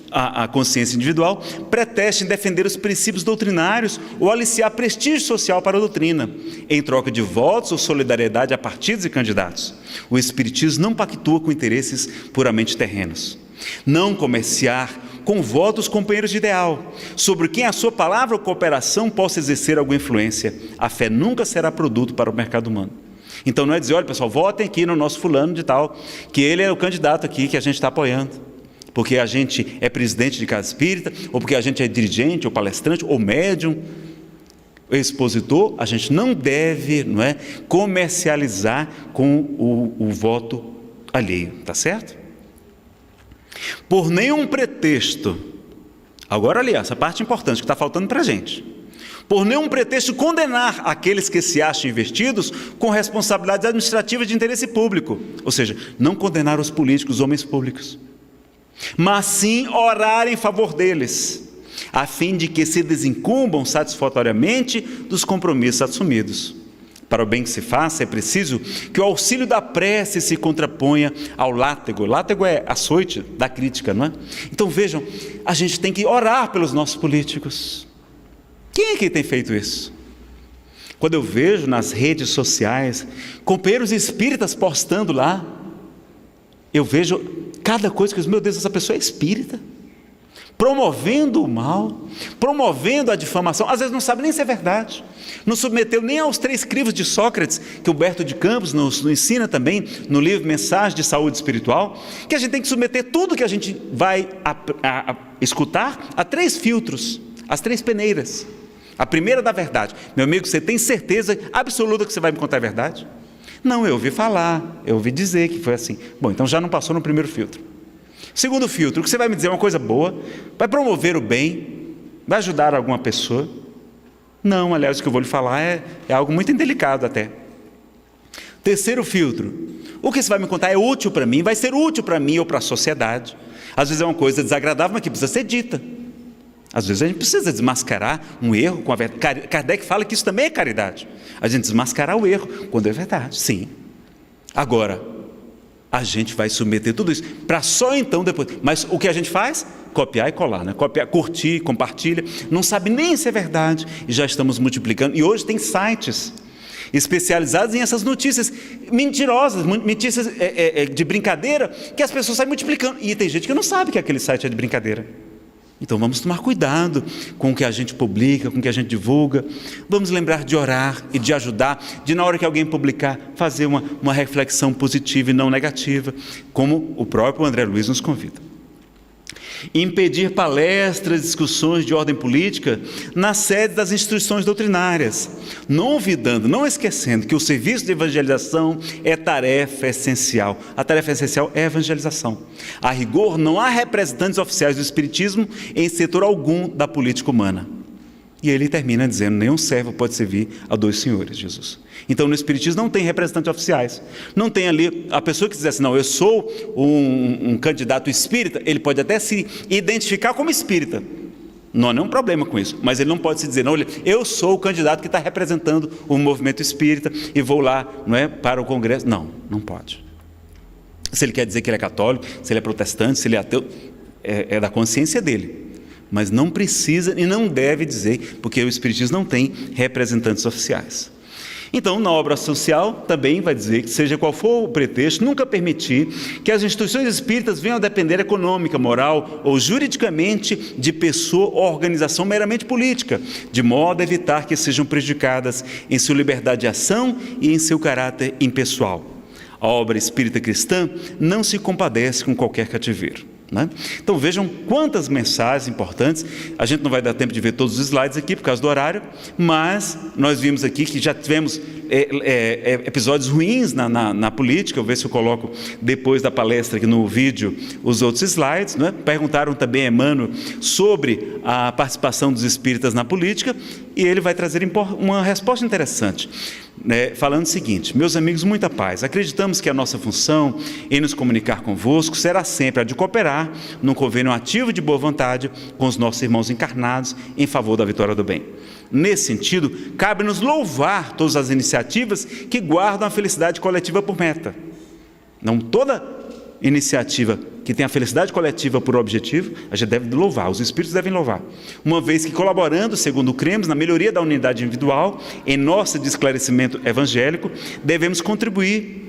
a consciência individual, pretestem defender os princípios doutrinários ou aliciar prestígio social para a doutrina, em troca de votos ou solidariedade a partidos e candidatos. O Espiritismo não pactua com interesses puramente terrenos. Não comerciar com votos companheiros de ideal, sobre quem a sua palavra ou cooperação possa exercer alguma influência. A fé nunca será produto para o mercado humano. Então não é dizer, olha pessoal, votem aqui no nosso fulano de tal, que ele é o candidato aqui que a gente está apoiando, porque a gente é presidente de casa espírita, ou porque a gente é dirigente, ou palestrante, ou médium, ou expositor. A gente não deve comercializar com o voto alheio, tá certo? Por nenhum pretexto, agora ali, essa parte importante que está faltando para a gente, por nenhum pretexto condenar aqueles que se acham investidos com responsabilidades administrativas de interesse público, ou seja, não condenar os políticos, os homens públicos, mas sim orar em favor deles, a fim de que se desincumbam satisfatoriamente dos compromissos assumidos. Para o bem que se faça, é preciso que o auxílio da prece se contraponha ao látego. Látego é açoite da crítica, não é? Então vejam, a gente tem que orar pelos nossos políticos. Quem é que tem feito isso? Quando eu vejo nas redes sociais, companheiros espíritas postando lá, eu vejo cada coisa que eu digo, meu Deus, essa pessoa é espírita, promovendo o mal, promovendo a difamação, às vezes não sabe nem se é verdade, não submeteu nem aos 3 crivos de Sócrates, que Humberto de Campos nos ensina também, no livro Mensagem de Saúde Espiritual, que a gente tem que submeter tudo que a gente vai escutar a 3 filtros, as 3 peneiras. A primeira da verdade. Meu amigo, você tem certeza absoluta que você vai me contar a verdade? Não, eu ouvi falar, eu ouvi dizer que foi assim. Bom, então já não passou no primeiro filtro. Segundo filtro, o que você vai me dizer é uma coisa boa, vai promover o bem, vai ajudar alguma pessoa? Não, aliás, o que eu vou lhe falar é algo muito indelicado até. Terceiro filtro, o que você vai me contar é útil para mim, vai ser útil para mim ou para a sociedade. Às vezes é uma coisa desagradável, mas que precisa ser dita. Às vezes a gente precisa desmascarar um erro com a verdade. Kardec fala que isso também é caridade. A gente desmascarar o erro quando é verdade, sim. Agora, a gente vai submeter tudo isso para só então depois. Mas o que a gente faz? Copiar e colar, né? Copiar, curtir, compartilha. Não sabe nem se é verdade e já estamos multiplicando. E hoje tem sites especializados em essas notícias mentirosas, notícias de brincadeira, que as pessoas saem multiplicando. E tem gente que não sabe que aquele site é de brincadeira. Então vamos tomar cuidado com o que a gente publica, com o que a gente divulga. Vamos lembrar de orar e de ajudar, de na hora que alguém publicar, fazer uma reflexão positiva e não negativa, como o próprio André Luiz nos convida. Impedir palestras, discussões de ordem política nas sedes das instituições doutrinárias, não olvidando, não esquecendo que o serviço de evangelização é tarefa essencial. A tarefa essencial é a evangelização. A rigor, não há representantes oficiais do Espiritismo em setor algum da política humana. E ele termina dizendo, nenhum servo pode servir a 2 senhores, Jesus. Então no Espiritismo não tem representantes oficiais, não tem ali, a pessoa que diz assim, não, eu sou um candidato espírita, ele pode até se identificar como espírita, Não há nenhum problema com isso, mas ele não pode se dizer, não, olha, eu sou o candidato que está representando o movimento espírita e vou lá, não é, para o congresso. Não, não pode. Se ele quer dizer que ele é católico, se ele é protestante, se ele é ateu, é da consciência dele. Mas não precisa e não deve dizer, porque o espiritismo não tem representantes oficiais. Então, na obra social, também vai dizer que, seja qual for o pretexto, nunca permitir que as instituições espíritas venham a depender econômica, moral ou juridicamente de pessoa ou organização meramente política, de modo a evitar que sejam prejudicadas em sua liberdade de ação e em seu caráter impessoal. A obra espírita cristã não se compadece com qualquer cativeiro, né? Então vejam quantas mensagens importantes. A gente não vai dar tempo de ver todos os slides aqui por causa do horário, mas nós vimos aqui que já tivemos episódios ruins na política. Eu vou ver se eu coloco depois da palestra aqui no vídeo os outros slides, né? Perguntaram também a Emmanuel sobre a participação dos espíritas na política, e ele vai trazer uma resposta interessante, né, falando o seguinte: meus amigos, muita paz. Acreditamos que a nossa função em nos comunicar convosco será sempre a de cooperar num convênio ativo de boa vontade com os nossos irmãos encarnados em favor da vitória do bem. Nesse sentido, cabe-nos louvar todas as iniciativas que guardam a felicidade coletiva por meta. Não toda iniciativa que tem a felicidade coletiva por objetivo, a gente deve louvar, os espíritos devem louvar, uma vez que, colaborando, segundo cremos, na melhoria da unidade individual, em nosso de esclarecimento evangélico, devemos contribuir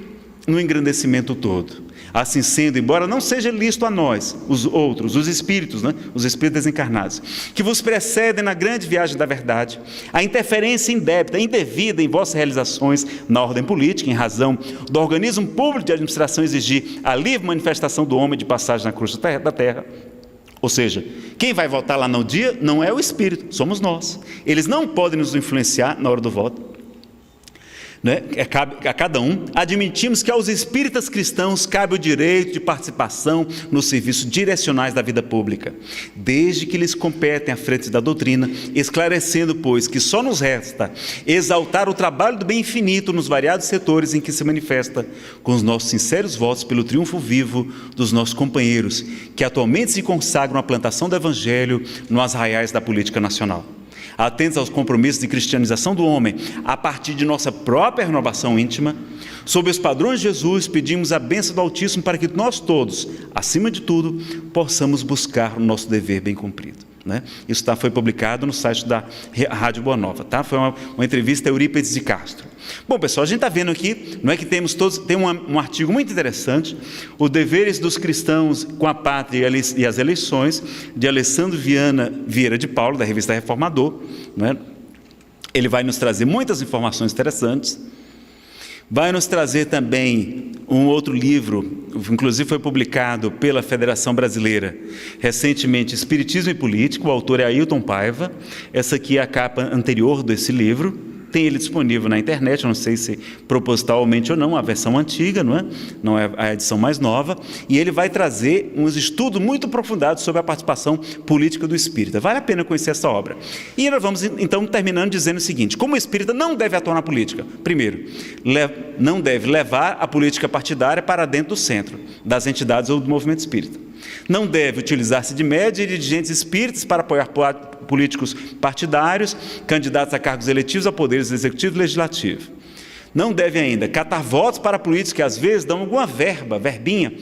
no engrandecimento todo. Assim sendo, embora não seja lícito a nós, os outros, os espíritos, né, os espíritos desencarnados, que vos precedem na grande viagem da verdade, a interferência indébita, indevida em vossas realizações na ordem política, em razão do organismo público de administração exigir a livre manifestação do homem de passagem na cruz da terra. Ou seja, quem vai votar lá no dia não é o espírito, somos nós. Eles não podem nos influenciar na hora do voto, né? A cada um. Admitimos que aos espíritas cristãos cabe o direito de participação nos serviços direcionais da vida pública, desde que lhes competem à frente da doutrina, esclarecendo, pois, que só nos resta exaltar o trabalho do bem infinito nos variados setores em que se manifesta, com os nossos sinceros votos pelo triunfo vivo dos nossos companheiros, que atualmente se consagram à plantação do Evangelho nos arraiais da política nacional. Atentos aos compromissos de cristianização do homem, a partir de nossa própria renovação íntima, sob os padrões de Jesus, pedimos a bênção do Altíssimo para que nós todos, acima de tudo, possamos buscar o nosso dever bem cumprido, né? Isso foi publicado no site da Rádio Boa Nova, tá? Foi uma entrevista a Eurípides de Castro. Bom, pessoal, a gente está vendo aqui, não é que tem um artigo muito interessante, Os Deveres dos Cristãos com a Pátria e as Eleições, de Alessandro Vieira de Paulo, da revista Reformador, né? Ele vai nos trazer muitas informações interessantes. Vai nos trazer também um outro livro, inclusive foi publicado pela Federação Brasileira recentemente, Espiritismo e Política. O autor é Ailton Paiva. Essa aqui é a capa anterior desse livro. Tem ele disponível na internet, eu não sei se propositalmente ou não, a versão antiga, não é a edição mais nova, e ele vai trazer uns estudos muito aprofundados sobre a participação política do espírita. Vale a pena conhecer essa obra. E nós vamos então terminando dizendo o seguinte: como o espírita não deve atuar na política? Primeiro, não deve levar a política partidária para dentro do centro das entidades ou do movimento espírita. Não deve utilizar-se de médios e dirigentes espíritas para apoiar políticos partidários, candidatos a cargos eletivos a poderes executivo e legislativo. Não deve ainda catar votos para políticos que às vezes dão alguma verbinha,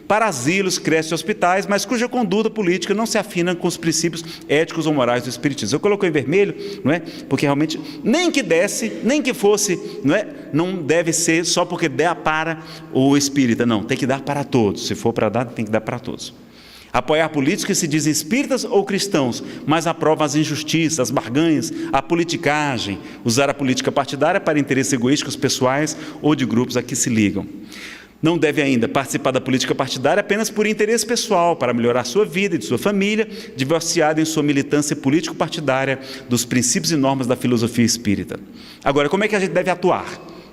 para asilos, creches e hospitais, mas cuja conduta política não se afina com os princípios éticos ou morais do espiritismo. Eu coloquei em vermelho, não é? Porque realmente, nem que desse, nem que fosse, não é? Não deve ser só porque dá para o espírita, não, tem que dar para todos. Se for para dar, tem que dar para todos. Apoiar políticos que se dizem espíritas ou cristãos, mas aprovam as injustiças, as barganhas, a politicagem, usar a política partidária para interesses egoísticos pessoais ou de grupos a que se ligam. Não deve ainda participar da política partidária apenas por interesse pessoal, para melhorar sua vida e de sua família, divorciado em sua militância político-partidária dos princípios e normas da filosofia espírita. Agora, como é que a gente deve atuar?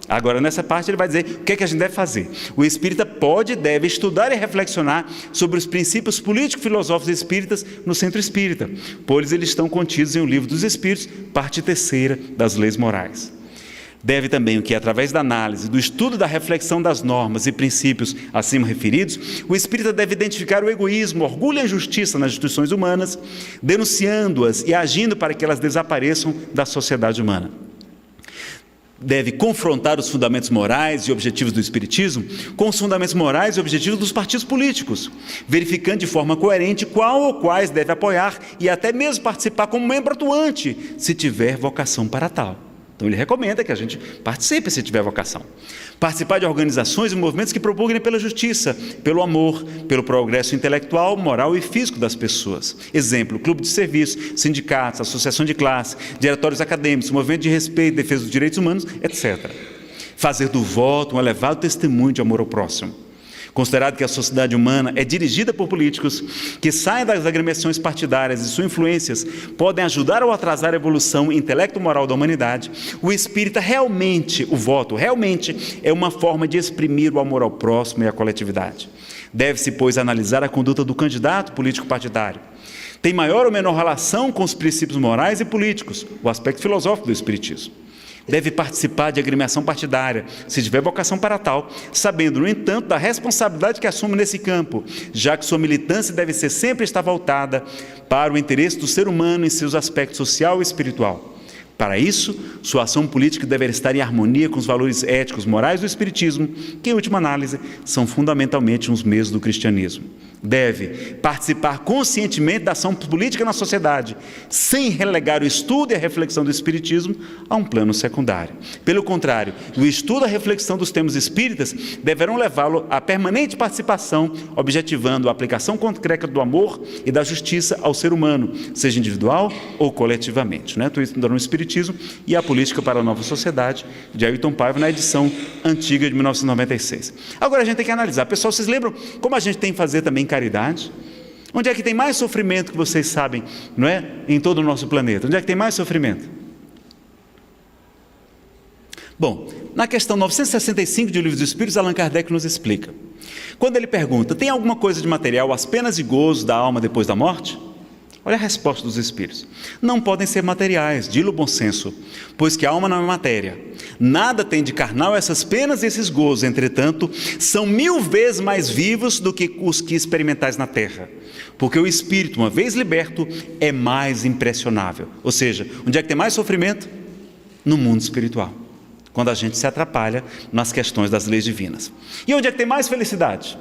Agora, nessa parte, ele vai dizer o que é que a gente deve fazer. O espírita pode e deve estudar e reflexionar sobre os princípios político-filosóficos espíritas no centro espírita, pois eles estão contidos em O Livro dos Espíritos, parte 3ª das Leis Morais. Deve também o que, através da análise, do estudo da reflexão das normas e princípios acima referidos, o espírita deve identificar o egoísmo, o orgulho e a injustiça nas instituições humanas, denunciando-as e agindo para que elas desapareçam da sociedade humana. Deve confrontar os fundamentos morais e objetivos do espiritismo com os fundamentos morais e objetivos dos partidos políticos, verificando de forma coerente qual ou quais deve apoiar e até mesmo participar como membro atuante, se tiver vocação para tal. Então ele recomenda que a gente participe se tiver vocação. Participar de organizações e movimentos que propugnem pela justiça, pelo amor, pelo progresso intelectual, moral e físico das pessoas. Exemplo, clube de serviço, sindicatos, associação de classe, diretórios acadêmicos, movimento de respeito, defesa dos direitos humanos, etc. Fazer do voto um elevado testemunho de amor ao próximo. Considerado que a sociedade humana é dirigida por políticos que saem das agremiações partidárias e suas influências podem ajudar ou atrasar a evolução intelecto-moral da humanidade, o espírita o voto realmente é uma forma de exprimir o amor ao próximo e à coletividade. Deve-se, pois, analisar a conduta do candidato político partidário. Tem maior ou menor relação com os princípios morais e políticos, o aspecto filosófico do espiritismo. Deve participar de agremiação partidária, se tiver vocação para tal, sabendo, no entanto, da responsabilidade que assume nesse campo, já que sua militância deve sempre estar voltada para o interesse do ser humano em seus aspectos social e espiritual. Para isso, sua ação política deverá estar em harmonia com os valores éticos, morais do espiritismo, que, em última análise, são fundamentalmente os mesmos do cristianismo. Deve participar conscientemente da ação política na sociedade, sem relegar o estudo e a reflexão do espiritismo a um plano secundário. Pelo contrário, o estudo e a reflexão dos temas espíritas deverão levá-lo à permanente participação, objetivando a aplicação concreta do amor e da justiça ao ser humano, seja individual ou coletivamente. Estou estudando o Espiritismo e a Política para a Nova Sociedade, de Ailton Paiva, na edição antiga de 1996. Agora a gente tem que analisar. Pessoal, vocês lembram como a gente tem que fazer também caridade? Onde é que tem mais sofrimento que vocês sabem, não é? Em todo o nosso planeta. Onde é que tem mais sofrimento? Bom, na questão 965 de O Livro dos Espíritos, Allan Kardec nos explica. Quando ele pergunta, tem alguma coisa de material as penas e gozos da alma depois da morte? Olha a resposta dos Espíritos. Não podem ser materiais, dilo o bom senso, pois que a alma não é matéria. Nada tem de carnal essas penas e esses gozos, entretanto, são 1000 vezes mais vivos do que os que experimentais na terra. Porque o Espírito, uma vez liberto, é mais impressionável. Ou seja, onde é que tem mais sofrimento? No mundo espiritual. Quando a gente se atrapalha nas questões das leis divinas. E onde é que tem mais felicidade?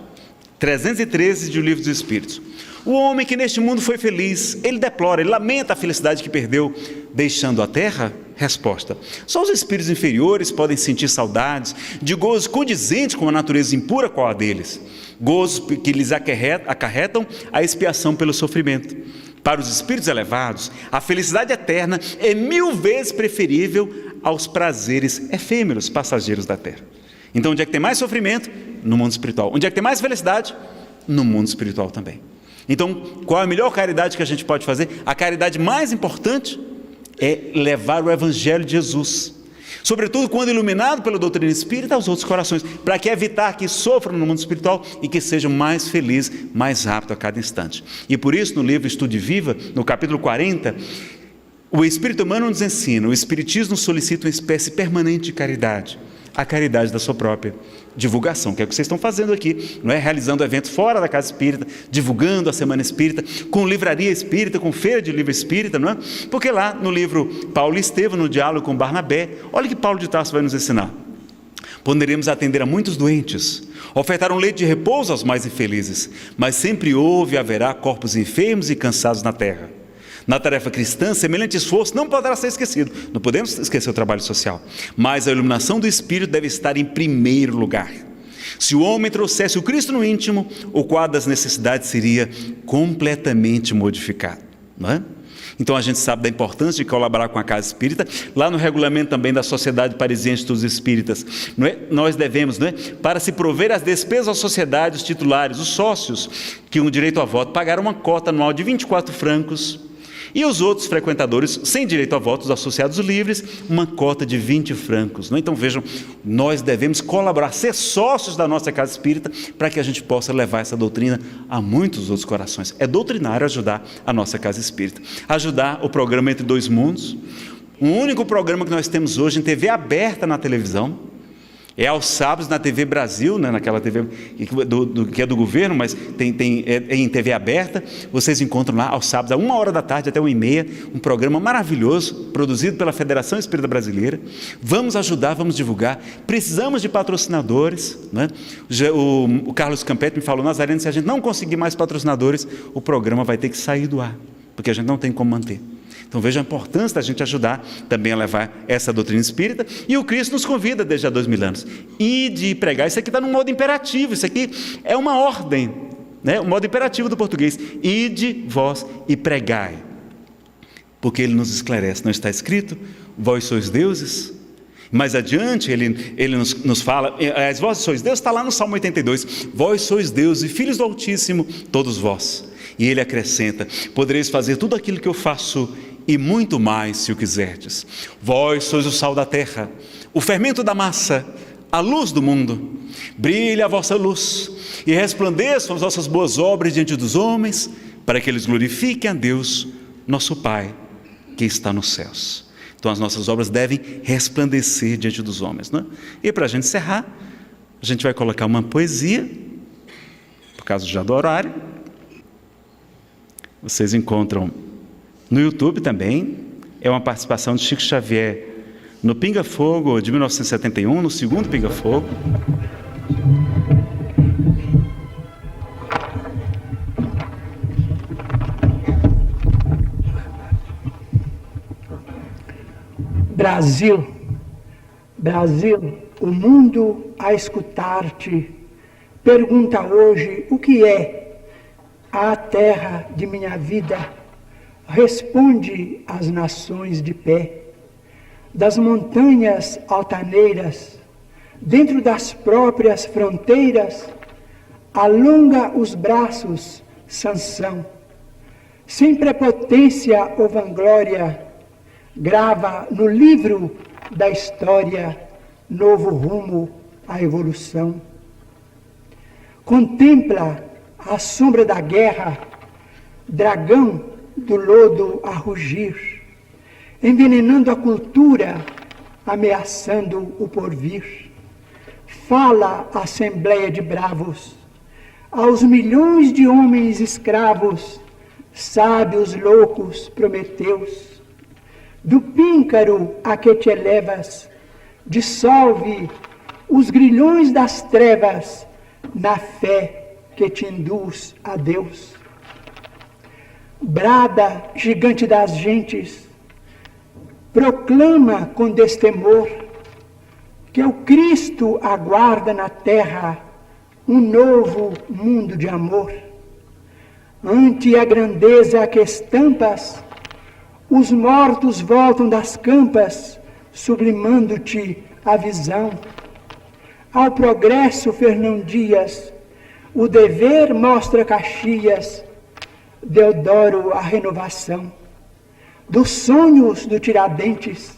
313 de O Livro dos Espíritos. O homem que neste mundo foi feliz, ele deplora, ele lamenta a felicidade que perdeu, deixando a terra? Resposta: só os espíritos inferiores podem sentir saudades de gozos condizentes com a natureza impura qual a deles, gozos que lhes acarretam a expiação pelo sofrimento. Para os espíritos elevados, a felicidade eterna é 1000 vezes preferível aos prazeres efêmeros, passageiros da terra. Então, onde é que tem mais sofrimento? No mundo espiritual. Onde é que tem mais felicidade? No mundo espiritual também. Então, qual é a melhor caridade que a gente pode fazer? A caridade mais importante é levar o Evangelho de Jesus, sobretudo quando iluminado pela doutrina espírita, aos outros corações, para que evitar que sofram no mundo espiritual e que sejam mais felizes, mais rápido a cada instante. E por isso, no livro Estude Viva, no capítulo 40, o Espírito humano nos ensina, o Espiritismo solicita uma espécie permanente de caridade, a caridade da sua própria divulgação, que é o que vocês estão fazendo aqui, não é? Realizando eventos fora da casa espírita, divulgando a semana espírita, com livraria espírita, com feira de livro espírita, não é? Porque lá no livro Paulo e Estevão, no diálogo com Barnabé, olha o que Paulo de Tarso vai nos ensinar. Poderemos atender a muitos doentes, ofertar um leito de repouso aos mais infelizes, mas sempre houve e haverá corpos enfermos e cansados na terra. Na tarefa cristã, semelhante esforço não poderá ser esquecido. Não podemos esquecer o trabalho social. Mas a iluminação do Espírito deve estar em primeiro lugar. Se o homem trouxesse o Cristo no íntimo, o quadro das necessidades seria completamente modificado. Não é? Então a gente sabe da importância de colaborar com a Casa Espírita. Lá no regulamento também da Sociedade Parisiense dos Espíritas, não é? Nós devemos, não é? Para se prover as despesas à sociedade, os titulares, os sócios, que um direito a voto, pagaram uma cota anual de 24 francos, e os outros frequentadores, sem direito a votos, associados livres, uma cota de 20 francos. Então vejam, nós devemos colaborar, ser sócios da nossa Casa Espírita, para que a gente possa levar essa doutrina a muitos outros corações. É doutrinário ajudar a nossa Casa Espírita. Ajudar o programa Entre Dois Mundos, O único programa que nós temos hoje em TV aberta na televisão é aos sábados na TV Brasil, né, naquela TV que é do governo, mas é em TV aberta. Vocês encontram lá aos sábados, a 1h da tarde até 1h30, um programa maravilhoso, produzido pela Federação Espírita Brasileira. Vamos ajudar, vamos divulgar. Precisamos de patrocinadores, né? O Carlos Campetti me falou, Nazareno, se a gente não conseguir mais patrocinadores, o programa vai ter que sair do ar, porque a gente não tem como manter. Então veja a importância da gente ajudar também a levar essa doutrina espírita. E o Cristo nos convida desde há 2000 anos. E de pregar, isso aqui está no modo imperativo, isso aqui é uma ordem, né? O modo imperativo do português. Ide vós e pregai. Porque ele nos esclarece, não está escrito, vós sois deuses? Mais adiante ele nos fala, as vós sois Deus, está lá no Salmo 82, vós sois deuses e filhos do Altíssimo, todos vós. E ele acrescenta, podereis fazer tudo aquilo que eu faço e muito mais se o quiserdes. Vós sois o sal da terra, o fermento da massa, a luz do mundo. Brilhe a vossa luz e resplandeçam as vossas boas obras diante dos homens, para que eles glorifiquem a Deus, nosso Pai, que está nos céus. Então as nossas obras devem resplandecer diante dos homens, né? E para a gente encerrar, a gente vai colocar uma poesia, por causa já do horário. Vocês encontram no YouTube também. É uma participação de Chico Xavier no Pinga Fogo de 1971, no segundo Pinga Fogo. Brasil, Brasil, o mundo a escutar-te pergunta hoje o que é a terra de minha vida. Responde às nações de pé, das montanhas altaneiras, dentro das próprias fronteiras, alonga os braços, Sansão, sem prepotência ou vanglória, grava no livro da história novo rumo à evolução. Contempla a sombra da guerra, dragão do lodo a rugir, envenenando a cultura, ameaçando o porvir. Fala a assembleia de bravos, aos milhões de homens escravos, sábios loucos prometeus. Do píncaro a que te elevas, dissolve os grilhões das trevas, na fé que te induz a Deus. Brada, gigante das gentes, proclama com destemor que o Cristo aguarda na terra um novo mundo de amor. Ante a grandeza que estampas, os mortos voltam das campas, sublimando-te a visão. Ao progresso, Fernão Dias, o dever mostra Caxias, Deodoro a renovação. Dos sonhos do Tiradentes,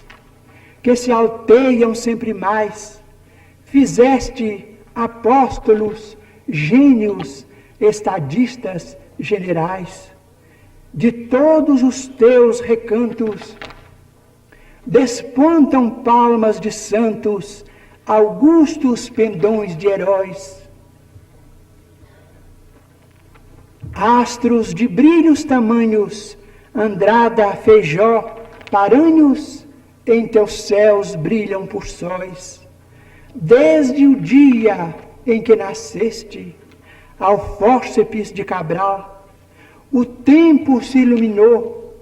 que se alteiam sempre mais, fizeste apóstolos, gênios, estadistas, generais. De todos os teus recantos, despontam palmas de santos, augustos pendões de heróis. Astros de brilhos tamanhos, Andrada, Feijó, Paranhos, em teus céus brilham por sóis. Desde o dia em que nasceste, ao fórceps de Cabral, o tempo se iluminou.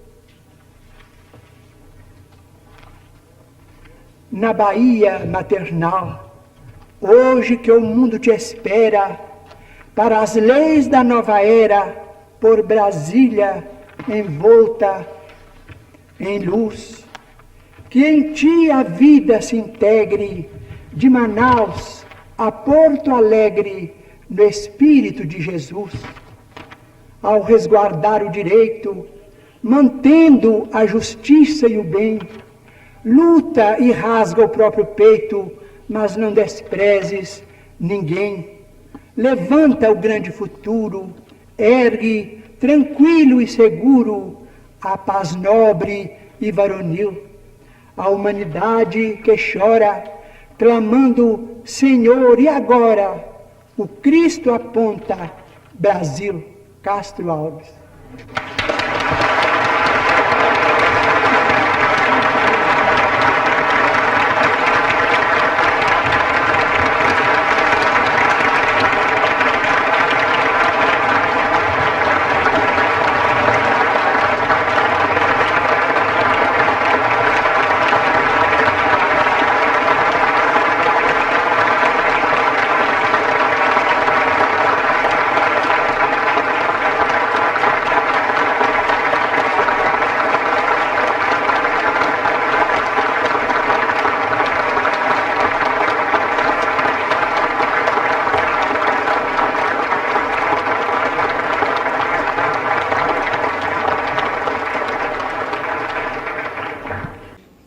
Na Bahia maternal, hoje que o mundo te espera, para as leis da nova era, por Brasília envolta em luz, que em ti a vida se integre, de Manaus a Porto Alegre, no Espírito de Jesus. Ao resguardar o direito, mantendo a justiça e o bem, luta e rasga o próprio peito, mas não desprezes ninguém. Levanta o grande futuro, ergue, tranquilo e seguro, a paz nobre e varonil. a humanidade que chora, clamando, Senhor, e agora? O Cristo aponta, Brasil, Castro Alves.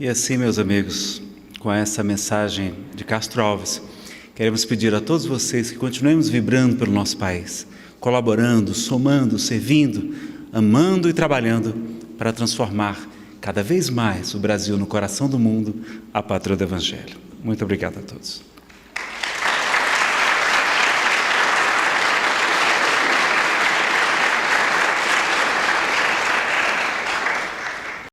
E assim, meus amigos, com essa mensagem de Castro Alves, queremos pedir a todos vocês que continuemos vibrando pelo nosso país, colaborando, somando, servindo, amando e trabalhando para transformar cada vez mais o Brasil no coração do mundo, a pátria do Evangelho. Muito obrigado a todos.